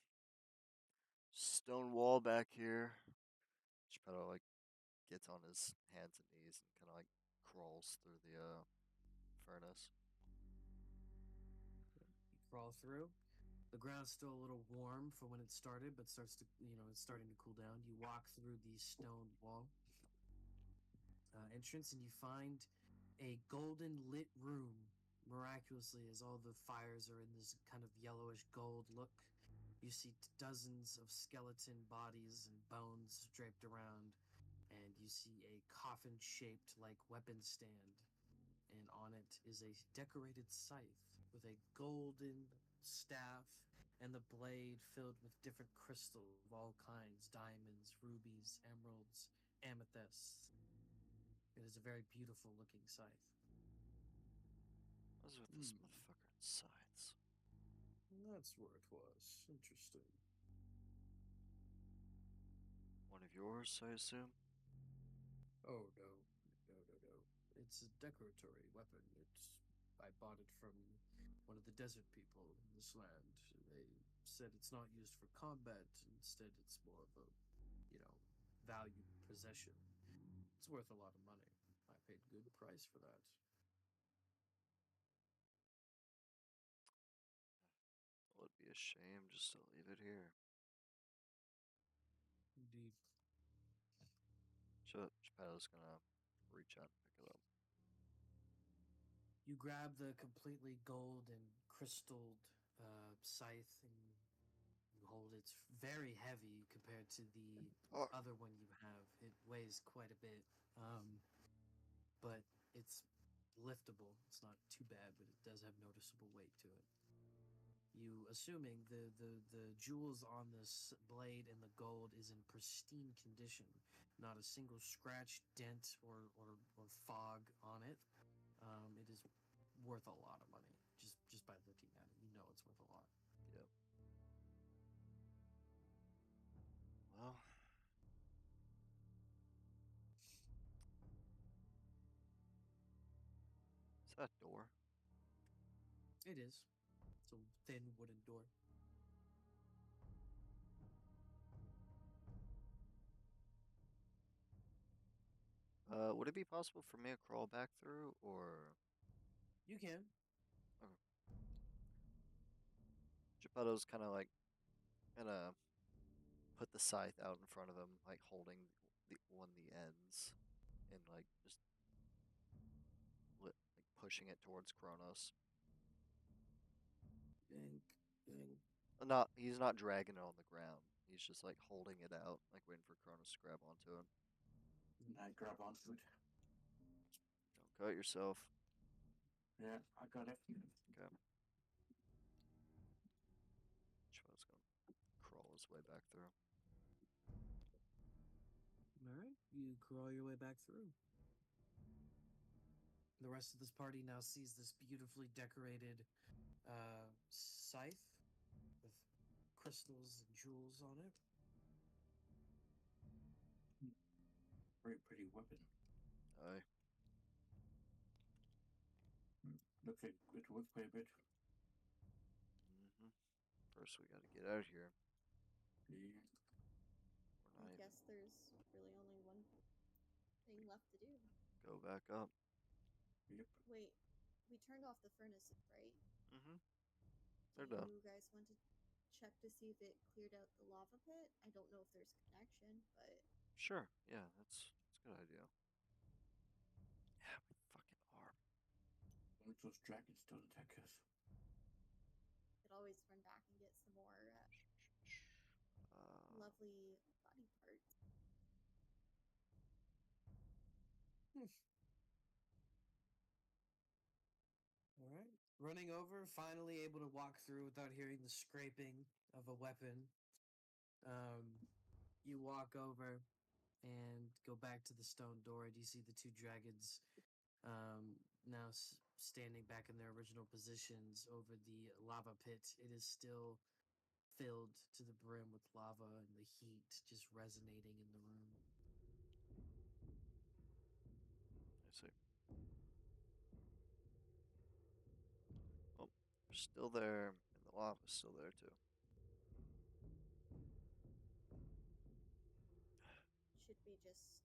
Stone wall back here. Geppetto like gets on his hands and knees and kind of like crawls through the furnace.
You crawl through. The ground's still a little warm from when it started, but it's starting to cool down. You walk through the stone wall entrance, and you find a golden lit room. Miraculously, as all the fires are in this kind of yellowish gold look, you see dozens of skeleton bodies and bones draped around, and you see a coffin-shaped like weapon stand, and on it is a decorated scythe with a golden staff and the blade filled with different crystals of all kinds: diamonds, rubies, emeralds, amethysts. It is a very beautiful looking scythe.
What's with this motherfucker in science?
That's where it was. Interesting.
One of yours, I assume?
Oh no, no, no, no. It's a decoratory weapon. I bought it from one of the desert people in this land. They said it's not used for combat. Instead, it's more of a, valued possession. It's worth a lot of money. I paid good price for that.
Well, it'd be a shame just to leave it here.
Indeed.
Geppetto's gonna reach out and pick it up.
You grab the completely gold and crystalled scythe, and you hold it. It's very heavy compared to the
Oh,
other one you have. It weighs quite a bit, but it's liftable. It's not too bad, but it does have noticeable weight to it. You assuming the jewels on this blade and the gold is in pristine condition, not a single scratch, dent, or fog on it. It is worth a lot of money just by looking at it. You know it's worth a lot.
Yep. Well, is that a door?
It is. It's a thin wooden door.
Would it be possible for me to crawl back through, or
You can.
Geppetto's kind of like gonna put the scythe out in front of him, like holding the ends, and like just like pushing it towards Kronos.
Dink, dink.
Not he's not dragging it on the ground. He's just like holding it out, like waiting for Kronos to grab onto it.
And I grab onto it.
Don't cut yourself.
Yeah, I got it.
Okay. Geppetto's gonna crawl his way back through.
All right, you crawl your way back through. The rest of this party now sees this beautifully decorated scythe with crystals and jewels on it.
Very pretty weapon.
Aye.
Looks like it's worth quite a bit.
Mm-hmm. First, we gotta get out of here.
Yeah.
We're
I
not even
guess there's really only one thing left to do.
go back up.
Yep.
Wait, we turned off the furnaces, right?
Mm-hmm.
Do
They're done.
you guys want to check to see if it cleared out the lava pit? I don't know if there's a connection, but
Sure. Yeah, that's a good idea. Yeah, we fucking are.
Once those dragons don't attack us.
could always run back and get some more lovely body parts.
All right. Running over, finally able to walk through without hearing the scraping of a weapon. You walk over and go back to the stone door, and you see the two dragons now standing back in their original positions over the lava pit. It is still filled to the brim with lava and the heat just resonating in the room.
I see. Oh, they're still there, and the lava's still there too.
Should we just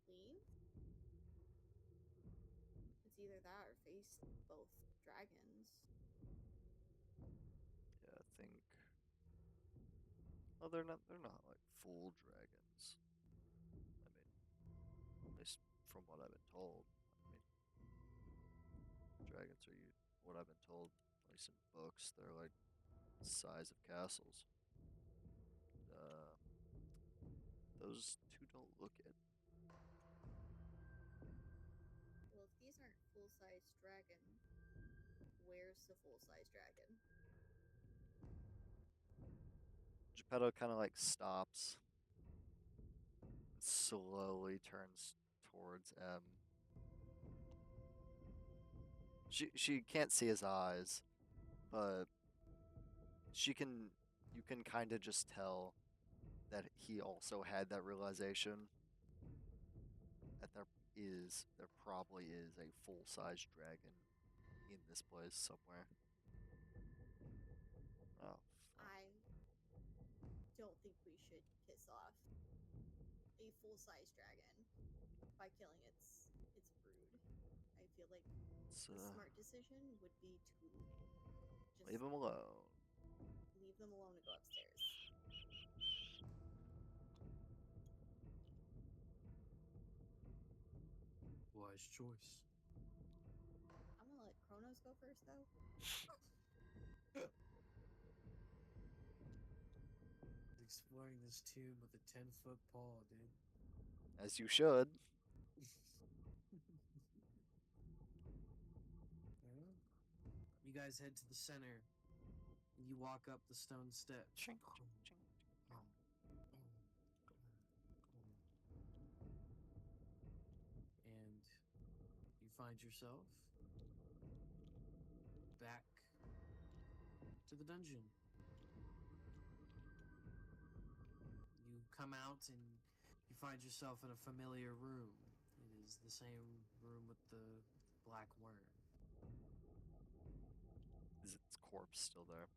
leave? It's either that or face both dragons.
Yeah, I think. Oh, they're not. They're not like full dragons. I mean, at least from what I've been told. I mean, dragons are what I've been told, at least in books. They're like the size of castles. Those two don't look it.
Well, if these aren't full-size dragon, where's the full-size dragon?
Geppetto kind of like stops, slowly turns towards M. She can't see his eyes, but you can kind of just tell that he also had that realization that there probably is a full-size dragon in this place somewhere. Oh, fuck.
I don't think we should piss off a full-size dragon by killing its brood. I feel like
Let's
the smart decision would be to just
leave him alone.
leave them alone and go upstairs.
Wise choice.
I'm gonna let Kronos go first, though.
Exploring this tomb with a 10-foot paw, dude.
As you should.
Well, you guys head to the center You walk up the stone steps.
Chink, chink.
And you find yourself back to the dungeon. You come out and you find yourself in a familiar room. It is the same room with the black worm.
Is its corpse still there?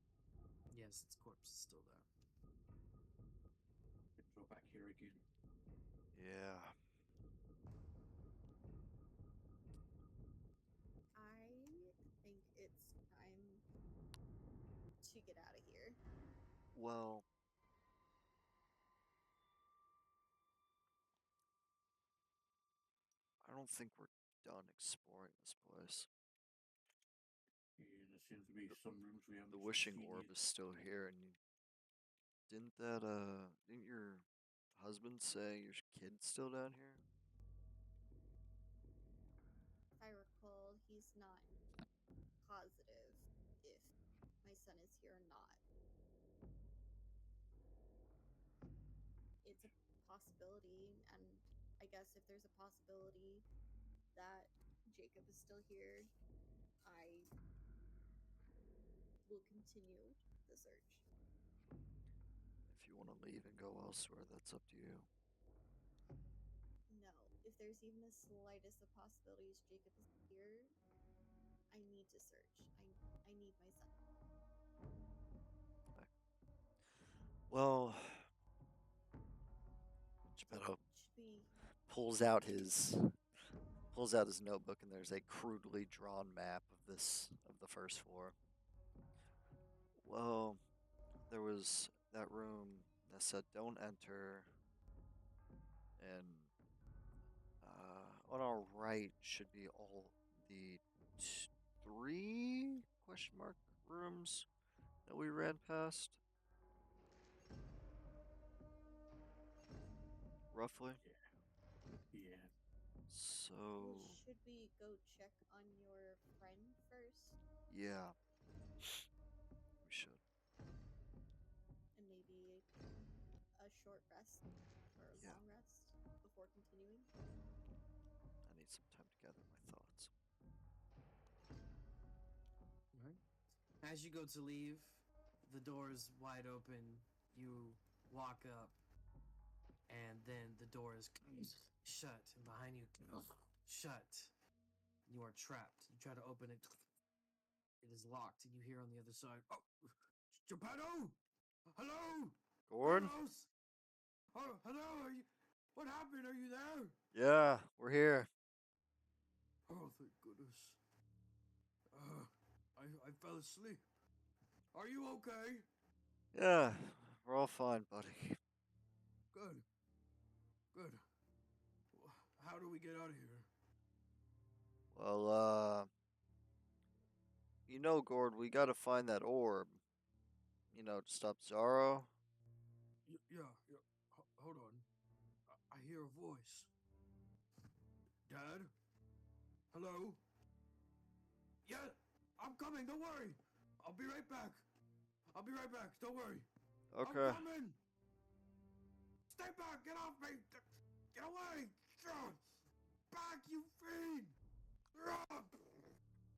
Yes, its corpse is still there.
Go back here again.
Yeah.
I think it's time to get out of here.
Well, I don't think we're done exploring this place.
And there seems to be some rooms we haven't
The wishing
seen
orb
yet.
is still here, and didn't your husband say your kid's still down here?
If I recall, he's not positive if my son is here or not. It's a possibility, and I guess if there's a possibility that Jacob is still here, I will continue the search.
If you want to leave and go elsewhere, that's up to you.
No, if there's even the slightest of possibilities Jacob is here, I need to search. I need my son.
Well, Geppetto
Should we?
pulls out his notebook, and there's a crudely drawn map of the first floor. Well, there was that room that said don't enter, and on our right should be all the three question mark rooms that we ran past, roughly.
Yeah.
So
Well, should we go check on your friend first,
yeah, we should.
and maybe a short rest or a
Yeah.
long rest before continuing?
I need some time to gather my thoughts.
Right. As you go to leave, the door's wide open. You walk up, and then the door is shut, and behind you, shut. You are trapped. You try to open it. It is locked, and you hear on the other side, "Oh, Geppetto! Hello!
Gord?
Carlos! Oh, hello! Are you? What happened? Are you there?
Yeah, we're here.
Oh, thank goodness. I fell asleep. Are you okay?
Yeah, we're all fine, buddy.
Good. Good. How do we get out of here?
Well, Gord, we gotta find that orb. To stop Zaro.
Yeah. Hold on. I hear a voice. Dad? Hello? Yeah, I'm coming. Don't worry. I'll be right back. Don't worry.
Okay.
I'm coming. Stay back. Get off me. Get away. Back, you fiend.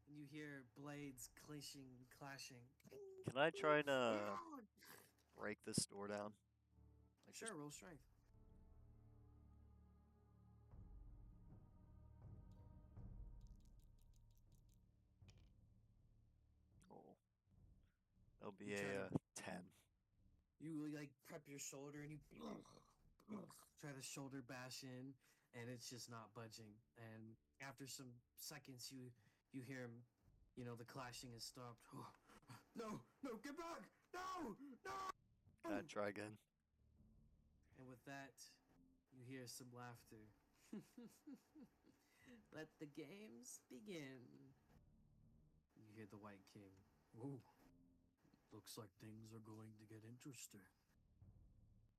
And you hear blades clashing.
Can I try to break this door down? Like
Sure, roll strength.
Oh, that'll be
You try
a
to-
10.
You like prep your shoulder and you try to shoulder bash in, and it's just not budging. And after some seconds, you hear him. The clashing has stopped. No, get back! No!
Can I try again?
And with that, you hear some laughter. Let the games begin. You hear the White King. Ooh, looks like things are going to get interesting.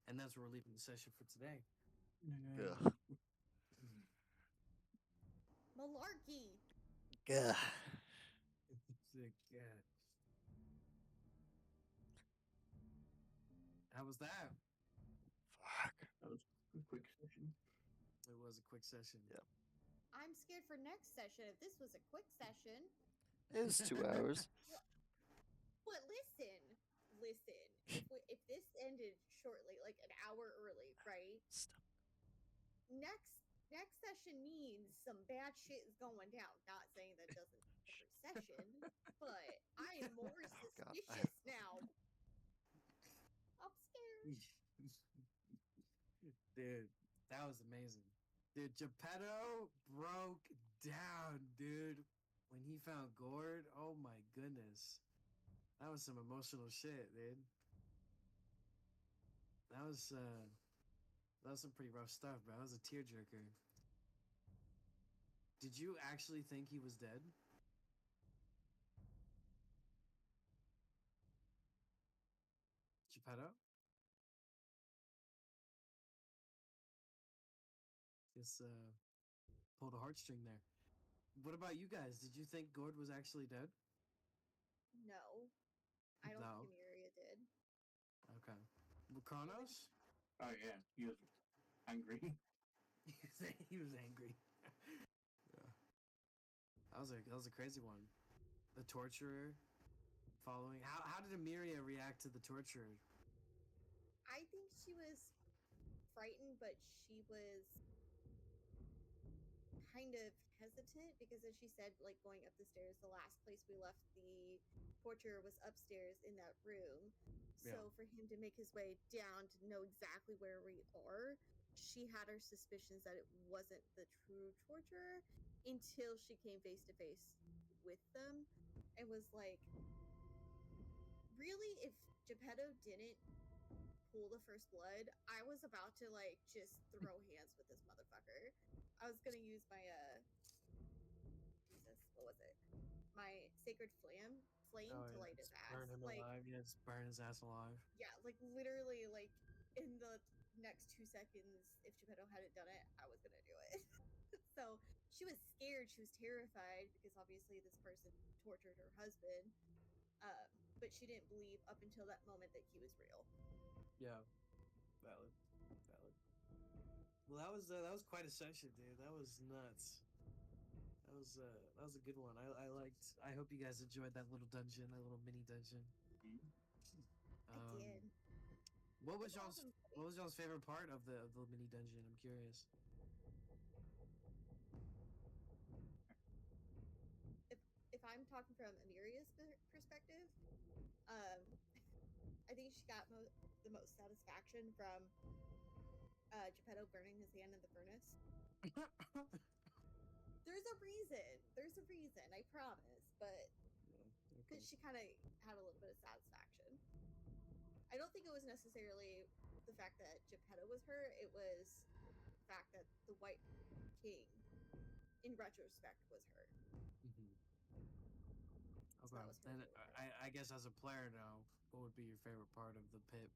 And that's where we're leaving the session for today.
Ugh.
Malarkey!
Ugh.
Sick, yeah. How was that?
Fuck.
That was a quick session.
It was a quick session.
Yep.
I'm scared for next session. If this was a quick session,
It was 2 hours.
but listen. If this ended shortly, like an hour early, right?
Stop.
Next session means some bad shit is going down. Not saying that doesn't every session, but I am more
Oh, God.
suspicious now. I'm scared.
Dude, that was amazing. Dude, Geppetto broke down, dude. When he found Gord, oh my goodness. That was some emotional shit, dude. That was some pretty rough stuff, bro. That was a tearjerker. Did you actually think he was dead? Geppetto? Just pulled a heartstring there. What about you guys? Did you think Gord was actually dead?
No, I don't
No.
think Emiria did.
Okay. Well, Kronos?
Oh yeah, he was angry.
He was angry. Yeah. That was a crazy one. The torturer following. How did Emiria react to the torturer?
I think she was frightened, but she was kind of hesitant because, as she said, like going up the stairs, the last place we left the torturer was upstairs in that room.
Yeah.
So for him to make his way down to know exactly where we are, she had her suspicions that it wasn't the true torturer until she came face to face with them and was like, really, if Geppetto didn't pull the first blood, I was about to like just throw hands with this motherfucker. I was gonna use my Jesus, what was it? My sacred flame to light his ass.
Burn him
Like,
alive. Yes, burn his ass alive.
yeah, like literally, like in the next 2 seconds, if Geppetto hadn't done it, I was gonna do it. So she was scared, she was terrified because obviously this person tortured her husband, but she didn't believe up until that moment that he was real.
Yeah. Valid. Well, that was quite a session, dude. That was nuts. That was a good one. I liked. I hope you guys enjoyed that little dungeon, that little mini dungeon.
I did.
What was
It's
y'all's
awesome.
What was y'all's favorite part of the mini dungeon? I'm curious.
If I'm talking from Amiria's perspective, um, I think she got the most satisfaction from Geppetto burning his hand in the furnace. There's a reason. I promise. But because she kind of had a little bit of satisfaction. I don't think it was necessarily the fact that Geppetto was her. It was the fact that the White King, in retrospect, was her.
Mm-hmm.
So that was her
And
favorite part.
I guess as a player now, what would be your favorite part of the pit?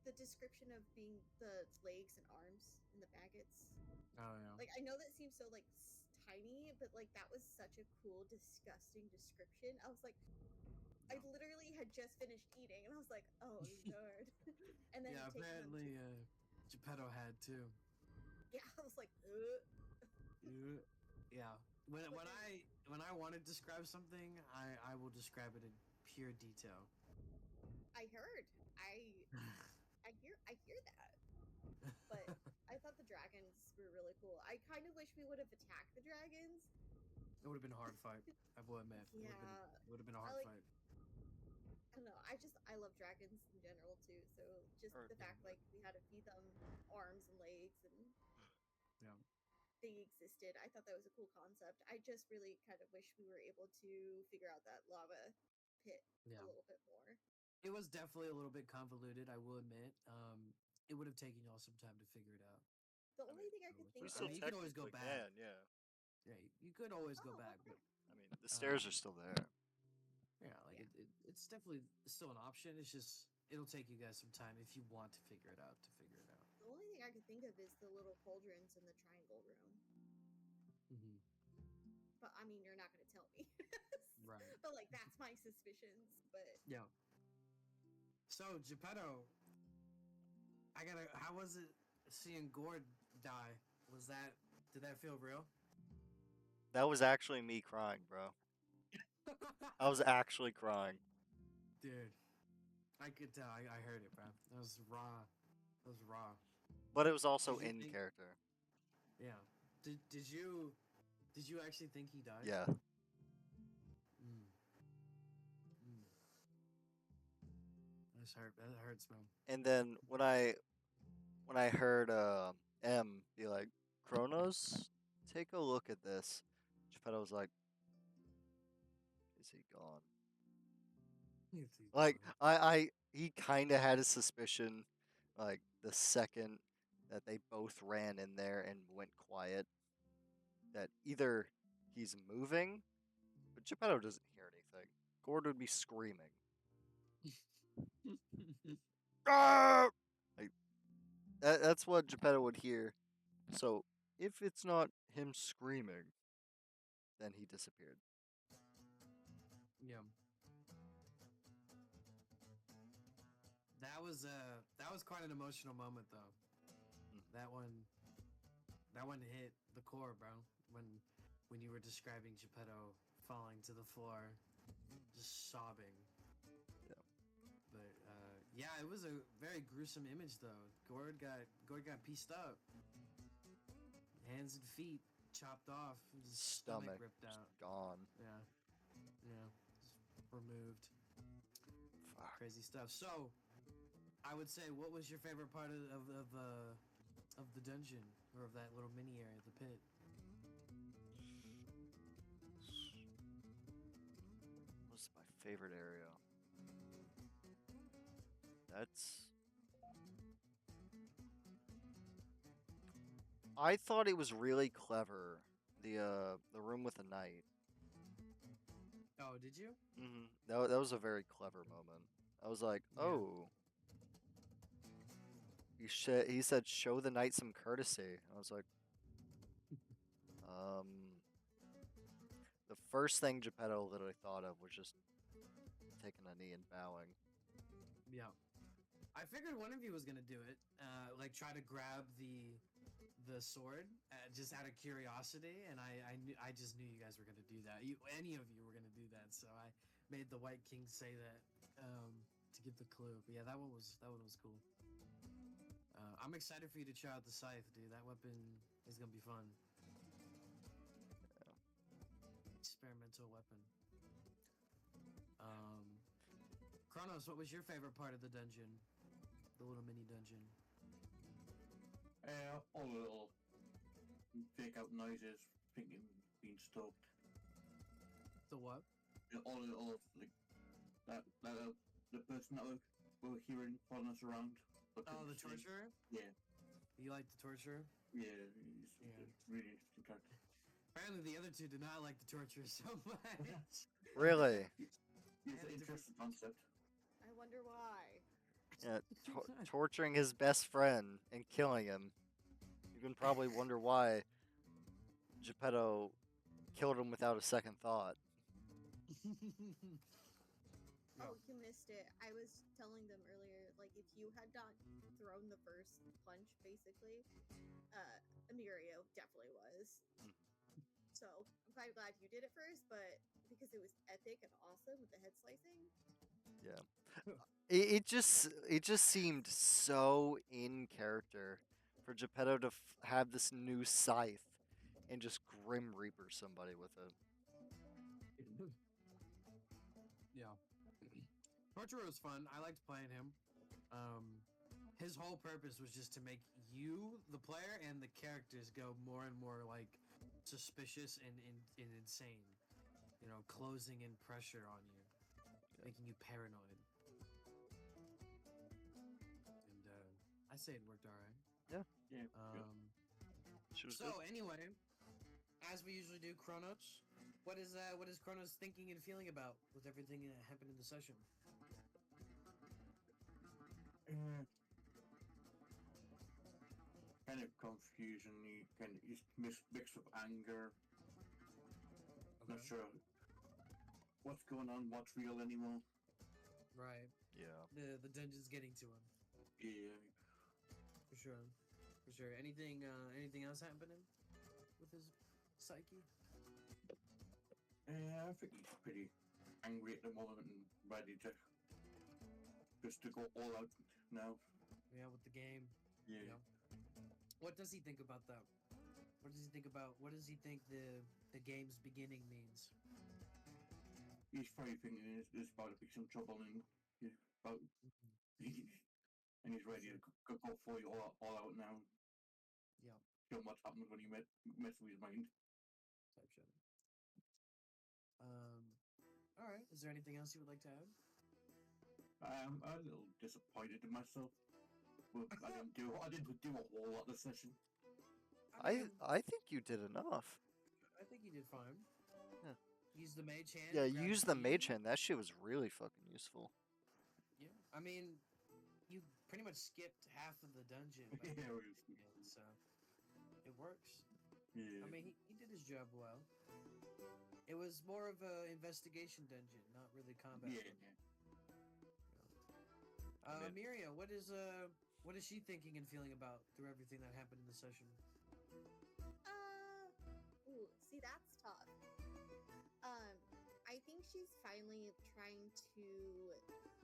The description of being the legs and arms and the maggots.
Oh yeah.
Like, I know that seems so like tiny, but like that was such a cool, disgusting description. I was like, I literally had just finished eating, and I was like, oh lord. And then
Yeah, apparently Geppetto had too.
Yeah, I was like, ugh.
Yeah. When I want to describe something, I will describe it in pure detail.
I heard. I hear that. But I thought the dragons were really cool. I kind of wish we would have attacked the dragons.
It would have been a hard fight. I will admit.
Yeah.
It would have been a hard fight.
I don't know. I love dragons in general too. So just the fact like we had to feed them arms and legs and
yeah,
they existed. I thought that was a cool concept. I just really kind of wish we were able to figure out that lava pit a little bit more.
It was definitely a little bit convoluted, I will admit. It would have taken y'all some time to figure it out.
The only thing I could think
We
of,
still
you could always go
technically
back.
can, yeah.
Yeah, you could always go back,
okay.
but
I mean, the stairs are still there.
yeah, like it's definitely still an option. It's just it'll take you guys some time if you want to figure it out.
The only thing I could think of is the little cauldrons in the triangle room.
Mm-hmm.
But I mean, you're not going to tell me.
Right.
But like, that's my suspicions. But
yeah. So Geppetto, how was it seeing Gord die? Did that feel real?
That was actually me crying, bro. I was actually crying.
Dude, I could tell. I heard it, bro. That was raw. That was raw.
But it was also
Did you
in
think?
character.
Yeah. Did you actually think he died?
Yeah.
Mm. Mm. That's hurt. That hurts, man.
And then when I heard M be like, Kronos, take a look at this. Geppetto was like, is he gone? Like he kind of had a suspicion, like the second that they both ran in there and went quiet, that either he's moving, but Geppetto doesn't hear anything. Gord would be screaming. "Ah!" Like that's what Geppetto would hear. So if it's not him screaming, then he disappeared.
Yeah. That was quite an emotional moment though.
Mm.
That one hit the core, bro. When you were describing Geppetto falling to the floor, just sobbing.
Yeah.
But yeah, it was a very gruesome image though. Gord got pieced up, hands and feet chopped off, his stomach ripped
just
out.
gone.
Yeah, yeah, just removed.
Fuck.
Crazy stuff. So, I would say, what was your favorite part of the dungeon or of that little mini area, the pit?
What's my favorite area? That's. I thought it was really clever. The room with the knight.
Oh, did you?
That was a very clever moment. I was like,
Yeah.
oh. He said, show the knight some courtesy. I was like, the first thing Geppetto literally thought of was just taking a knee and bowing.
Yeah. I figured one of you was gonna do it, like try to grab the sword, just out of curiosity, and I just knew you guys were gonna do that. Any of you were gonna do that, so I made the White King say that to give the clue. But yeah, that one was cool. I'm excited for you to try out the scythe, dude. That weapon is gonna be fun.
Yeah.
Experimental weapon. Kronos, what was your favorite part of the dungeon? The little mini dungeon.
All the little fake out noises, thinking being stalked.
The what?
All the little like that the person that we're hearing following us around.
Oh, the torturer?
Yeah.
You like the torturer?
Yeah, he's a really interesting character.
Apparently the other two did not like the torturer so much.
Really?
It's an interesting concept.
I wonder why.
Yeah, torturing his best friend and killing him. You can probably wonder why Geppetto killed him without a second thought.
Oh, you missed it. I was telling them earlier, like, if you had not thrown the first punch, basically, Emirio definitely was. So, I'm quite glad you did it first, but because it was epic and awesome with the head slicing.
Yeah. It just seemed so in character for Geppetto to have this new scythe and just Grim Reaper somebody with it.
Yeah. Torturer was fun. I liked playing him. His whole purpose was just to make you, the player, and the characters go more and more like suspicious and insane. You know, closing in pressure on you, making you paranoid. And I say it worked all right.
Yeah.
Yeah.
So anyway, as we usually do, Kronos, what is Kronos thinking and feeling about with everything that happened in the session?
Kind of confusion. He's mixed with anger.
Okay.
Not sure what's going on, what's real anymore.
Right.
Yeah.
The dungeon's getting to him.
Yeah.
For sure. For sure. Anything else happening with his psyche?
I think he's pretty angry at the moment and ready to just to go all out now.
Yeah, with the game.
Yeah.
You know? What does he think about that? What does he think the game's beginning means?
He's probably thinking there's about to be some trouble and he's about and he's ready to go for it all out now.
Yeah,
Show him what's happened when he mess with his mind.
type shit. All right. Is there anything else you would like to add?
I'm a little disappointed in myself. But I didn't do a whole lot this session.
I think you did enough.
I think you did fine.
Yeah.
Use the mage hand.
Yeah,
to grab
use the
key.
mage hand. That shit was really fucking useful.
Yeah, I mean, you pretty much skipped half of the dungeon. By
Yeah,
using it, so it works.
Yeah.
I mean, he did his job well. It was more of a investigation dungeon, not really combat.
Yeah.
Miria, what is she thinking and feeling about through everything that happened in the session?
See, that's tough. I think she's finally trying to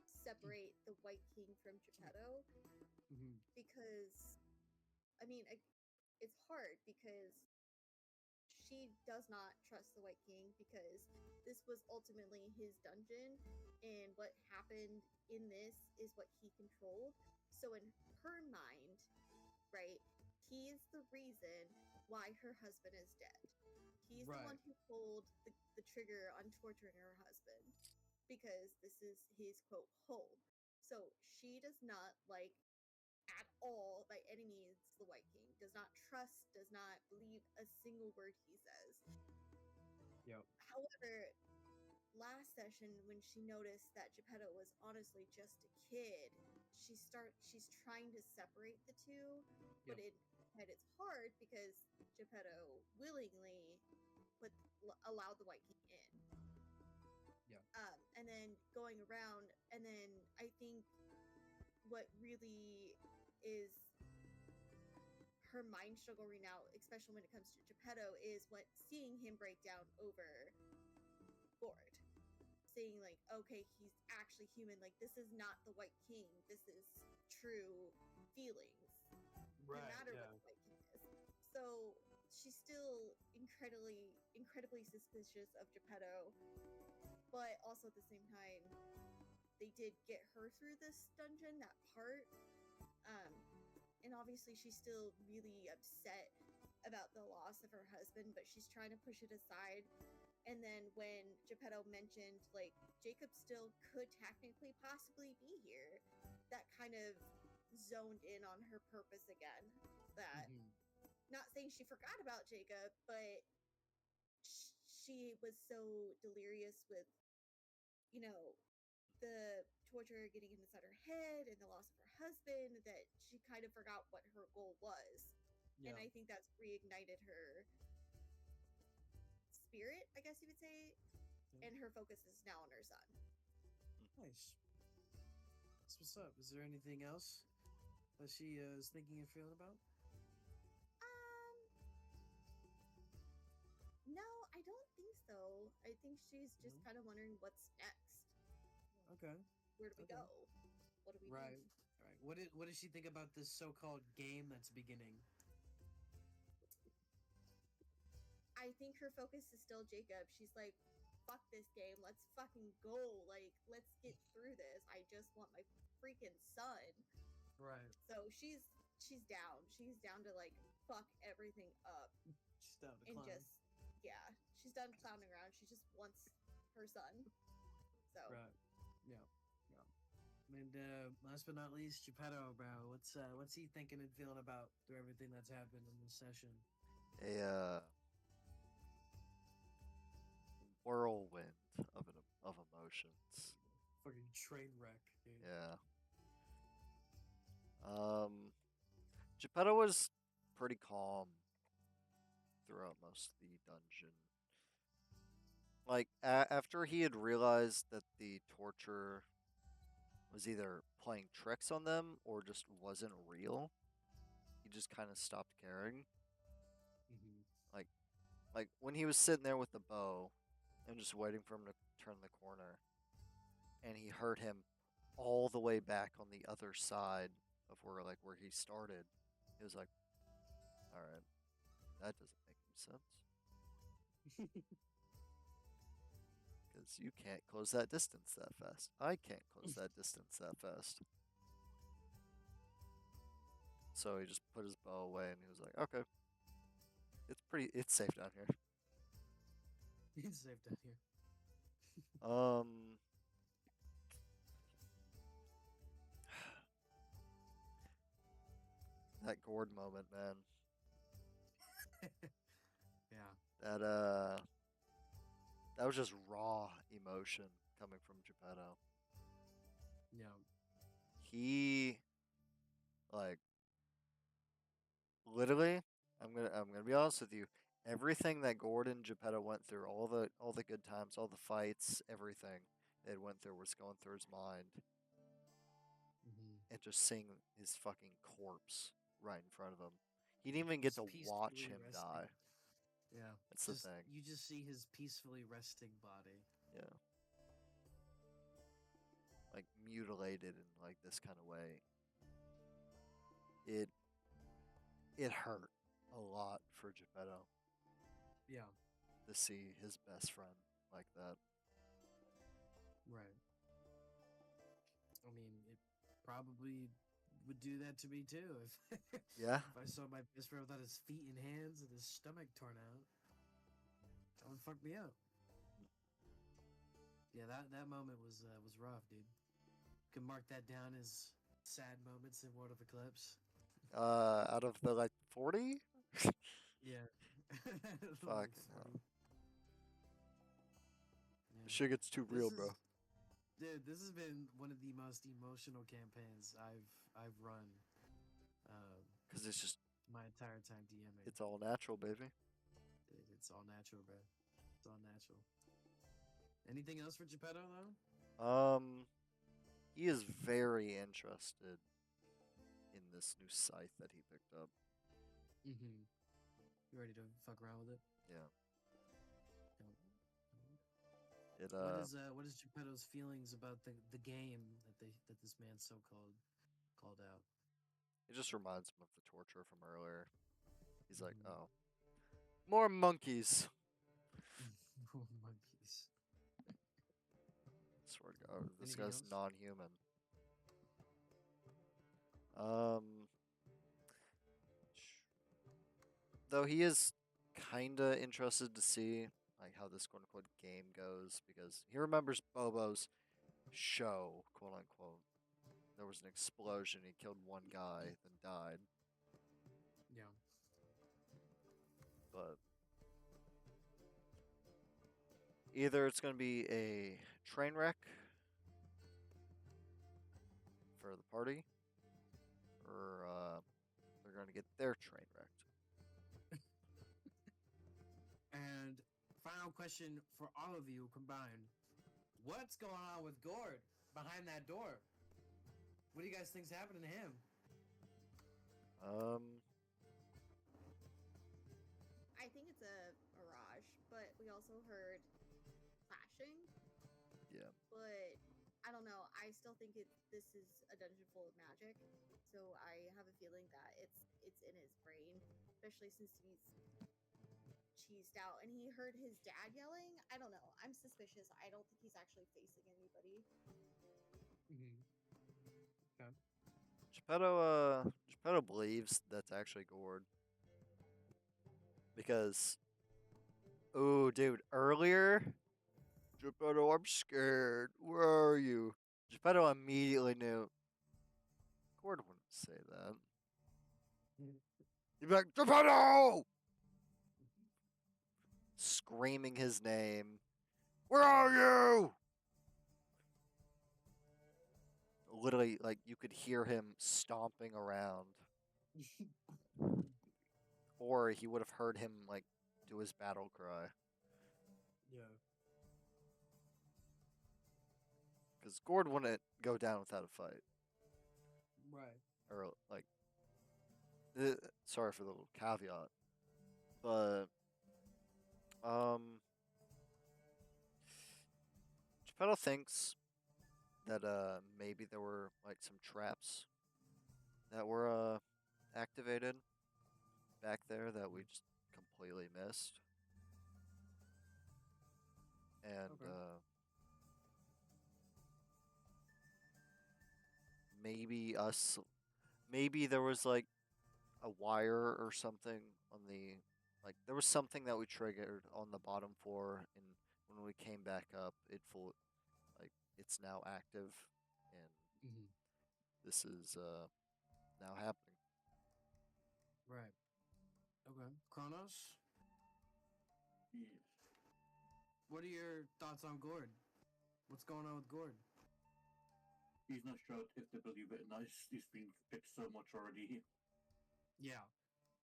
separate the White King from Geppetto
Mm-hmm.
because, I mean, it's hard because she does not trust the White King because this was ultimately his dungeon, and what happened in this is what he controlled. So in her mind, right, he is the reason why her husband is dead. He's the one who pulled the trigger on torturing her husband because this is his quote home. So she does not like at all by any means the White King, does not trust, does not believe a single word he says.
Yep.
However, last session when she noticed that Geppetto was honestly just a kid, she's trying to separate the two, but it's hard because Geppetto willingly allowed the White King in.
Yeah.
And then going around, and then I think what really is her mind struggle right now, especially when it comes to Geppetto, is what seeing him break down over Gord. Saying like, okay, he's actually human. Like, this is not the White King. This is true feelings, no matter what the White King is. So she's still incredibly suspicious of Geppetto, but also at the same time, they did get her through this dungeon, that part. And obviously she's still really upset about the loss of her husband, but she's trying to push it aside. And then when Geppetto mentioned, like, Jacob still could technically possibly be here, that kind of zoned in on her purpose again. That, not saying she forgot about Jacob, but she was so delirious with, you know, the torture getting inside her head and the loss of her husband that she kind of forgot what her goal was. Yeah. And I think that's reignited her spirit, I guess you would say, and her focus is now on her son.
Nice. That's what's up. Is there anything else that she is thinking and feeling about?
No, I don't think so. I think she's just kind of wondering what's next.
Okay.
Where do we go? What do we do?
Right. What does she think about this so-called game that's beginning?
I think her focus is still Jacob. She's like, fuck this game. Let's fucking go. Like, let's get through this. I just want my freaking son.
Right.
So she's down. She's down to like fuck everything up.
She's down to
and
clown.
She's done clowning around. She just wants her son. So
right. Yeah. And last but not least, Geppetto, bro. What's he thinking and feeling about through everything that's happened in this session?
A whirlwind of emotions.
Fucking train wreck, dude.
Yeah. Geppetto was pretty calm throughout most of the dungeon. Like after he had realized that the torture was either playing tricks on them or just wasn't real. He just kind of stopped caring.
Mm-hmm.
Like when he was sitting there with the bow and just waiting for him to turn the corner, and he heard him all the way back on the other side of where he started. He was like, "All right, that doesn't make any sense because you can't close that distance that fast. I can't close that distance that fast." So he just put his bow away and he was like, "Okay, it's safe down here."
It's safe down here.
Um, that Gord moment, man.
Yeah.
That was just raw emotion coming from Geppetto.
Yeah.
He like literally, I'm gonna be honest with you. Everything that Gord and Geppetto went through, all the good times, all the fights, everything they went through was going through his mind,
Mm-hmm.
and just seeing his fucking corpse right in front of him. He didn't even get
Just
to watch
peacefully
him
resting.
die.
Yeah.
That's
Just
the thing.
you just see his peacefully resting body.
Yeah. Like mutilated in like this kind of way. It it hurt a lot for Geppetto
Yeah.
to see his best friend like that.
Right. I mean, it probably would do that to me too if
Yeah.
if I saw my best friend without his feet and hands and his stomach torn out. That would fuck me up. Yeah, that moment was rough, dude. Could mark that down as sad moments in World of Eclipse.
Out of the like 40?
Yeah.
Fuck.
Like 40. Yeah.
Shit gets too real,
This is
bro.
dude, this has been one of the most emotional campaigns I've run
Because it's just,
my entire time DMing.
it's all natural, baby.
It's all natural, bro. It's all natural. Anything else for Geppetto though?
He is very interested in this new scythe that he picked up.
Mm-hmm. You ready to fuck around with it?
Yeah.
Yeah.
It
What is Geppetto's feelings about the game that this man so called out?
it just reminds him of the torture from earlier. He's like,
Mhm.
oh, more monkeys.
Monkeys.
Swear to God, this
Anything
guy's
else?
non-human. Um, though he is kinda interested to see like how this quote unquote game goes because he remembers Bobo's show, quote unquote. There was an explosion, he killed one guy, then died.
Yeah.
But either it's gonna be a train wreck for the party, or they're gonna get their train wrecked.
And final question for all of you combined: what's going on with Gord behind that door? What do you guys think's happening to him?
I think it's a mirage, but we also heard clashing.
Yeah.
But I don't know. I still think this is a dungeon full of magic, so I have a feeling that it's in his brain, especially since he's cheesed out and he heard his dad yelling. I don't know. I'm suspicious. I don't think he's actually facing anybody.
Mm-hmm. Okay.
Geppetto believes that's actually Gord. Because, oh, dude, earlier, Geppetto, I'm scared. Where are you? Geppetto immediately knew. Gord wouldn't say that. He'd be like, Geppetto! Screaming his name. Where are you? Literally, like, you could hear him stomping around. Or he would have heard him, like, do his battle cry.
Yeah.
because Gord wouldn't go down without a fight,
Right.
or like, sorry for the little caveat, but Geppetto thinks that maybe there were like some traps that were activated back there that we just completely missed, and
Okay.
maybe there was like a wire or something on the like there was something that we triggered on the bottom floor, and when we came back up like it's now active, and
Mm-hmm.
this is now happening.
Right. Okay. Kronos,
Yes.
what are your thoughts on Gord? What's going on with Gord?
He's not sure if they believe it or not. He's been fixed so much already.
Yeah.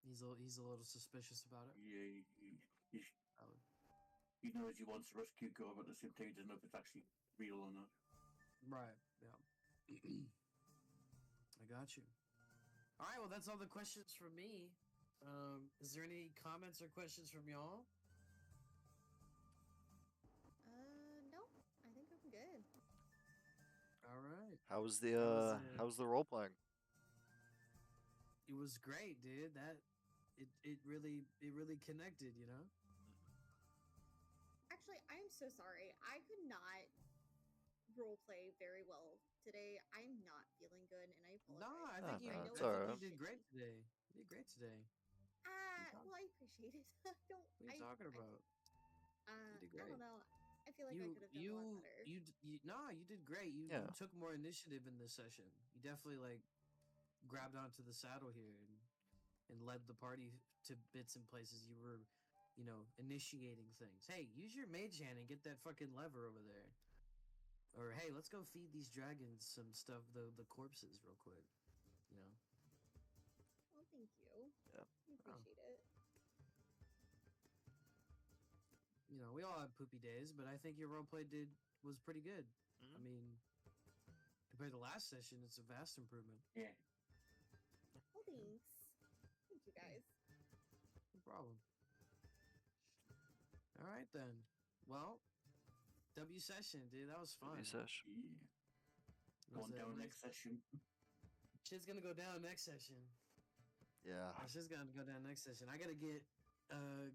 He's a little suspicious about it.
Yeah, he knows he wants to rescue Gore, but at the same time, he doesn't know if it's actually real or not.
Right. Yeah. I got you. All right. Well, that's all the questions from me. Is there any comments or questions from y'all?
No, I think I'm good.
All right.
How's
How's
the role playing?
It was great, dude. It really connected. You know.
Actually, I'm so sorry. I could not roleplay very well today. I'm not feeling good, and I apologize.
Nah, I
Ah,
think
no,
you.
it's
I think
alright.
you did great today. You did great today.
Well, I appreciate it.
What are you talking about? You did
I
great.
don't know. I feel like I could have done a lot better.
Nah, you did great. You
Yeah.
took more initiative in this session. You definitely like grabbed onto the saddle here and led the party to bits and places. You were, initiating things. Hey, use your mage hand and get that fucking lever over there. Or hey, let's go feed these dragons some stuff, the corpses, real quick. You know.
Well, thank you.
Yeah.
I appreciate it.
We all have poopy days, but I think your roleplay was pretty good.
Mhm.
I mean, compared to last session, it's a vast improvement.
Yeah.
Well, thanks. Thank you guys.
No problem. All right then. Well, W session, dude. That was fun.
W session.
Yeah. Going down next session.
Shit's gonna go down next session.
Yeah.
Shit's gonna go down next session. I gotta get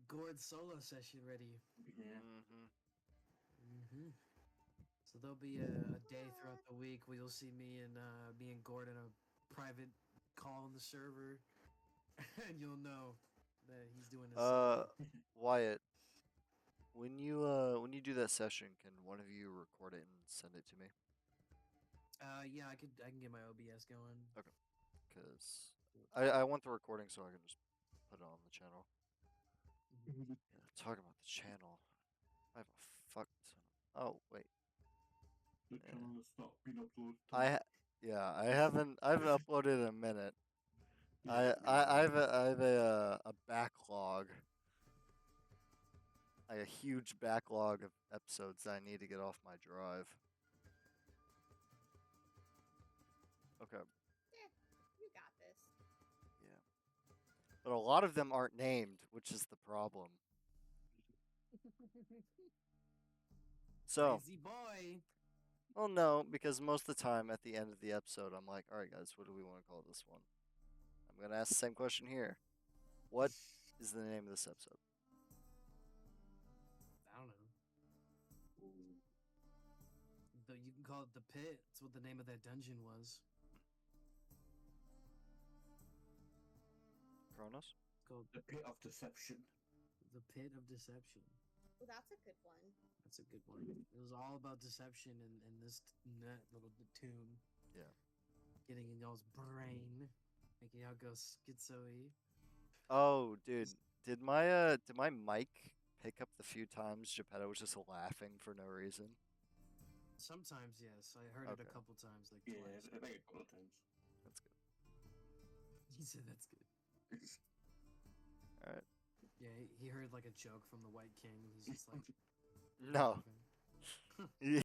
Gord's solo session ready.
Yeah.
Mm-hmm. So there'll be a day throughout the week where you'll see me and Gord in a private call on the server, and you'll know that he's doing his solo.
Wyatt, when you do that session, can one of you record it and send it to me?
Yeah, I can get my OBS going.
Okay. Because I want the recording so I can just put it on the channel.
Mm-hmm.
Yeah, talking about the channel, I have a fuck ton. Oh wait.
The channel has not been uploaded.
I haven't uploaded in a minute.
Yeah,
I have a backlog, like a huge backlog of episodes that I need to get off my drive. Okay.
Yeah, you got this.
Yeah. But a lot of them aren't named, which is the problem. So,
Crazy boy.
well, no, because most of the time at the end of the episode, I'm like, all right, guys, what do we want to call this one? I'm going to ask the same question here. What is the name of this episode?
I don't know. You can call it the pit. It's what the name of that dungeon was.
Kronos?
It's called
The Pit of Deception.
the Pit of Deception.
Well, that's a good one.
That's a good one. It was all about deception in this net little tomb.
Yeah.
Getting in y'all's brain, making y'all go schizo-y.
Oh, dude, did my mic pick up the few times Geppetto was just laughing for no reason?
Sometimes, yes. I heard it a
Okay.
couple times, like
Yeah,
twice.
I think a couple of times.
That's good.
He said that's good.
All right.
Yeah, he heard like a joke from the White King. And he's just like,
No.
laughing.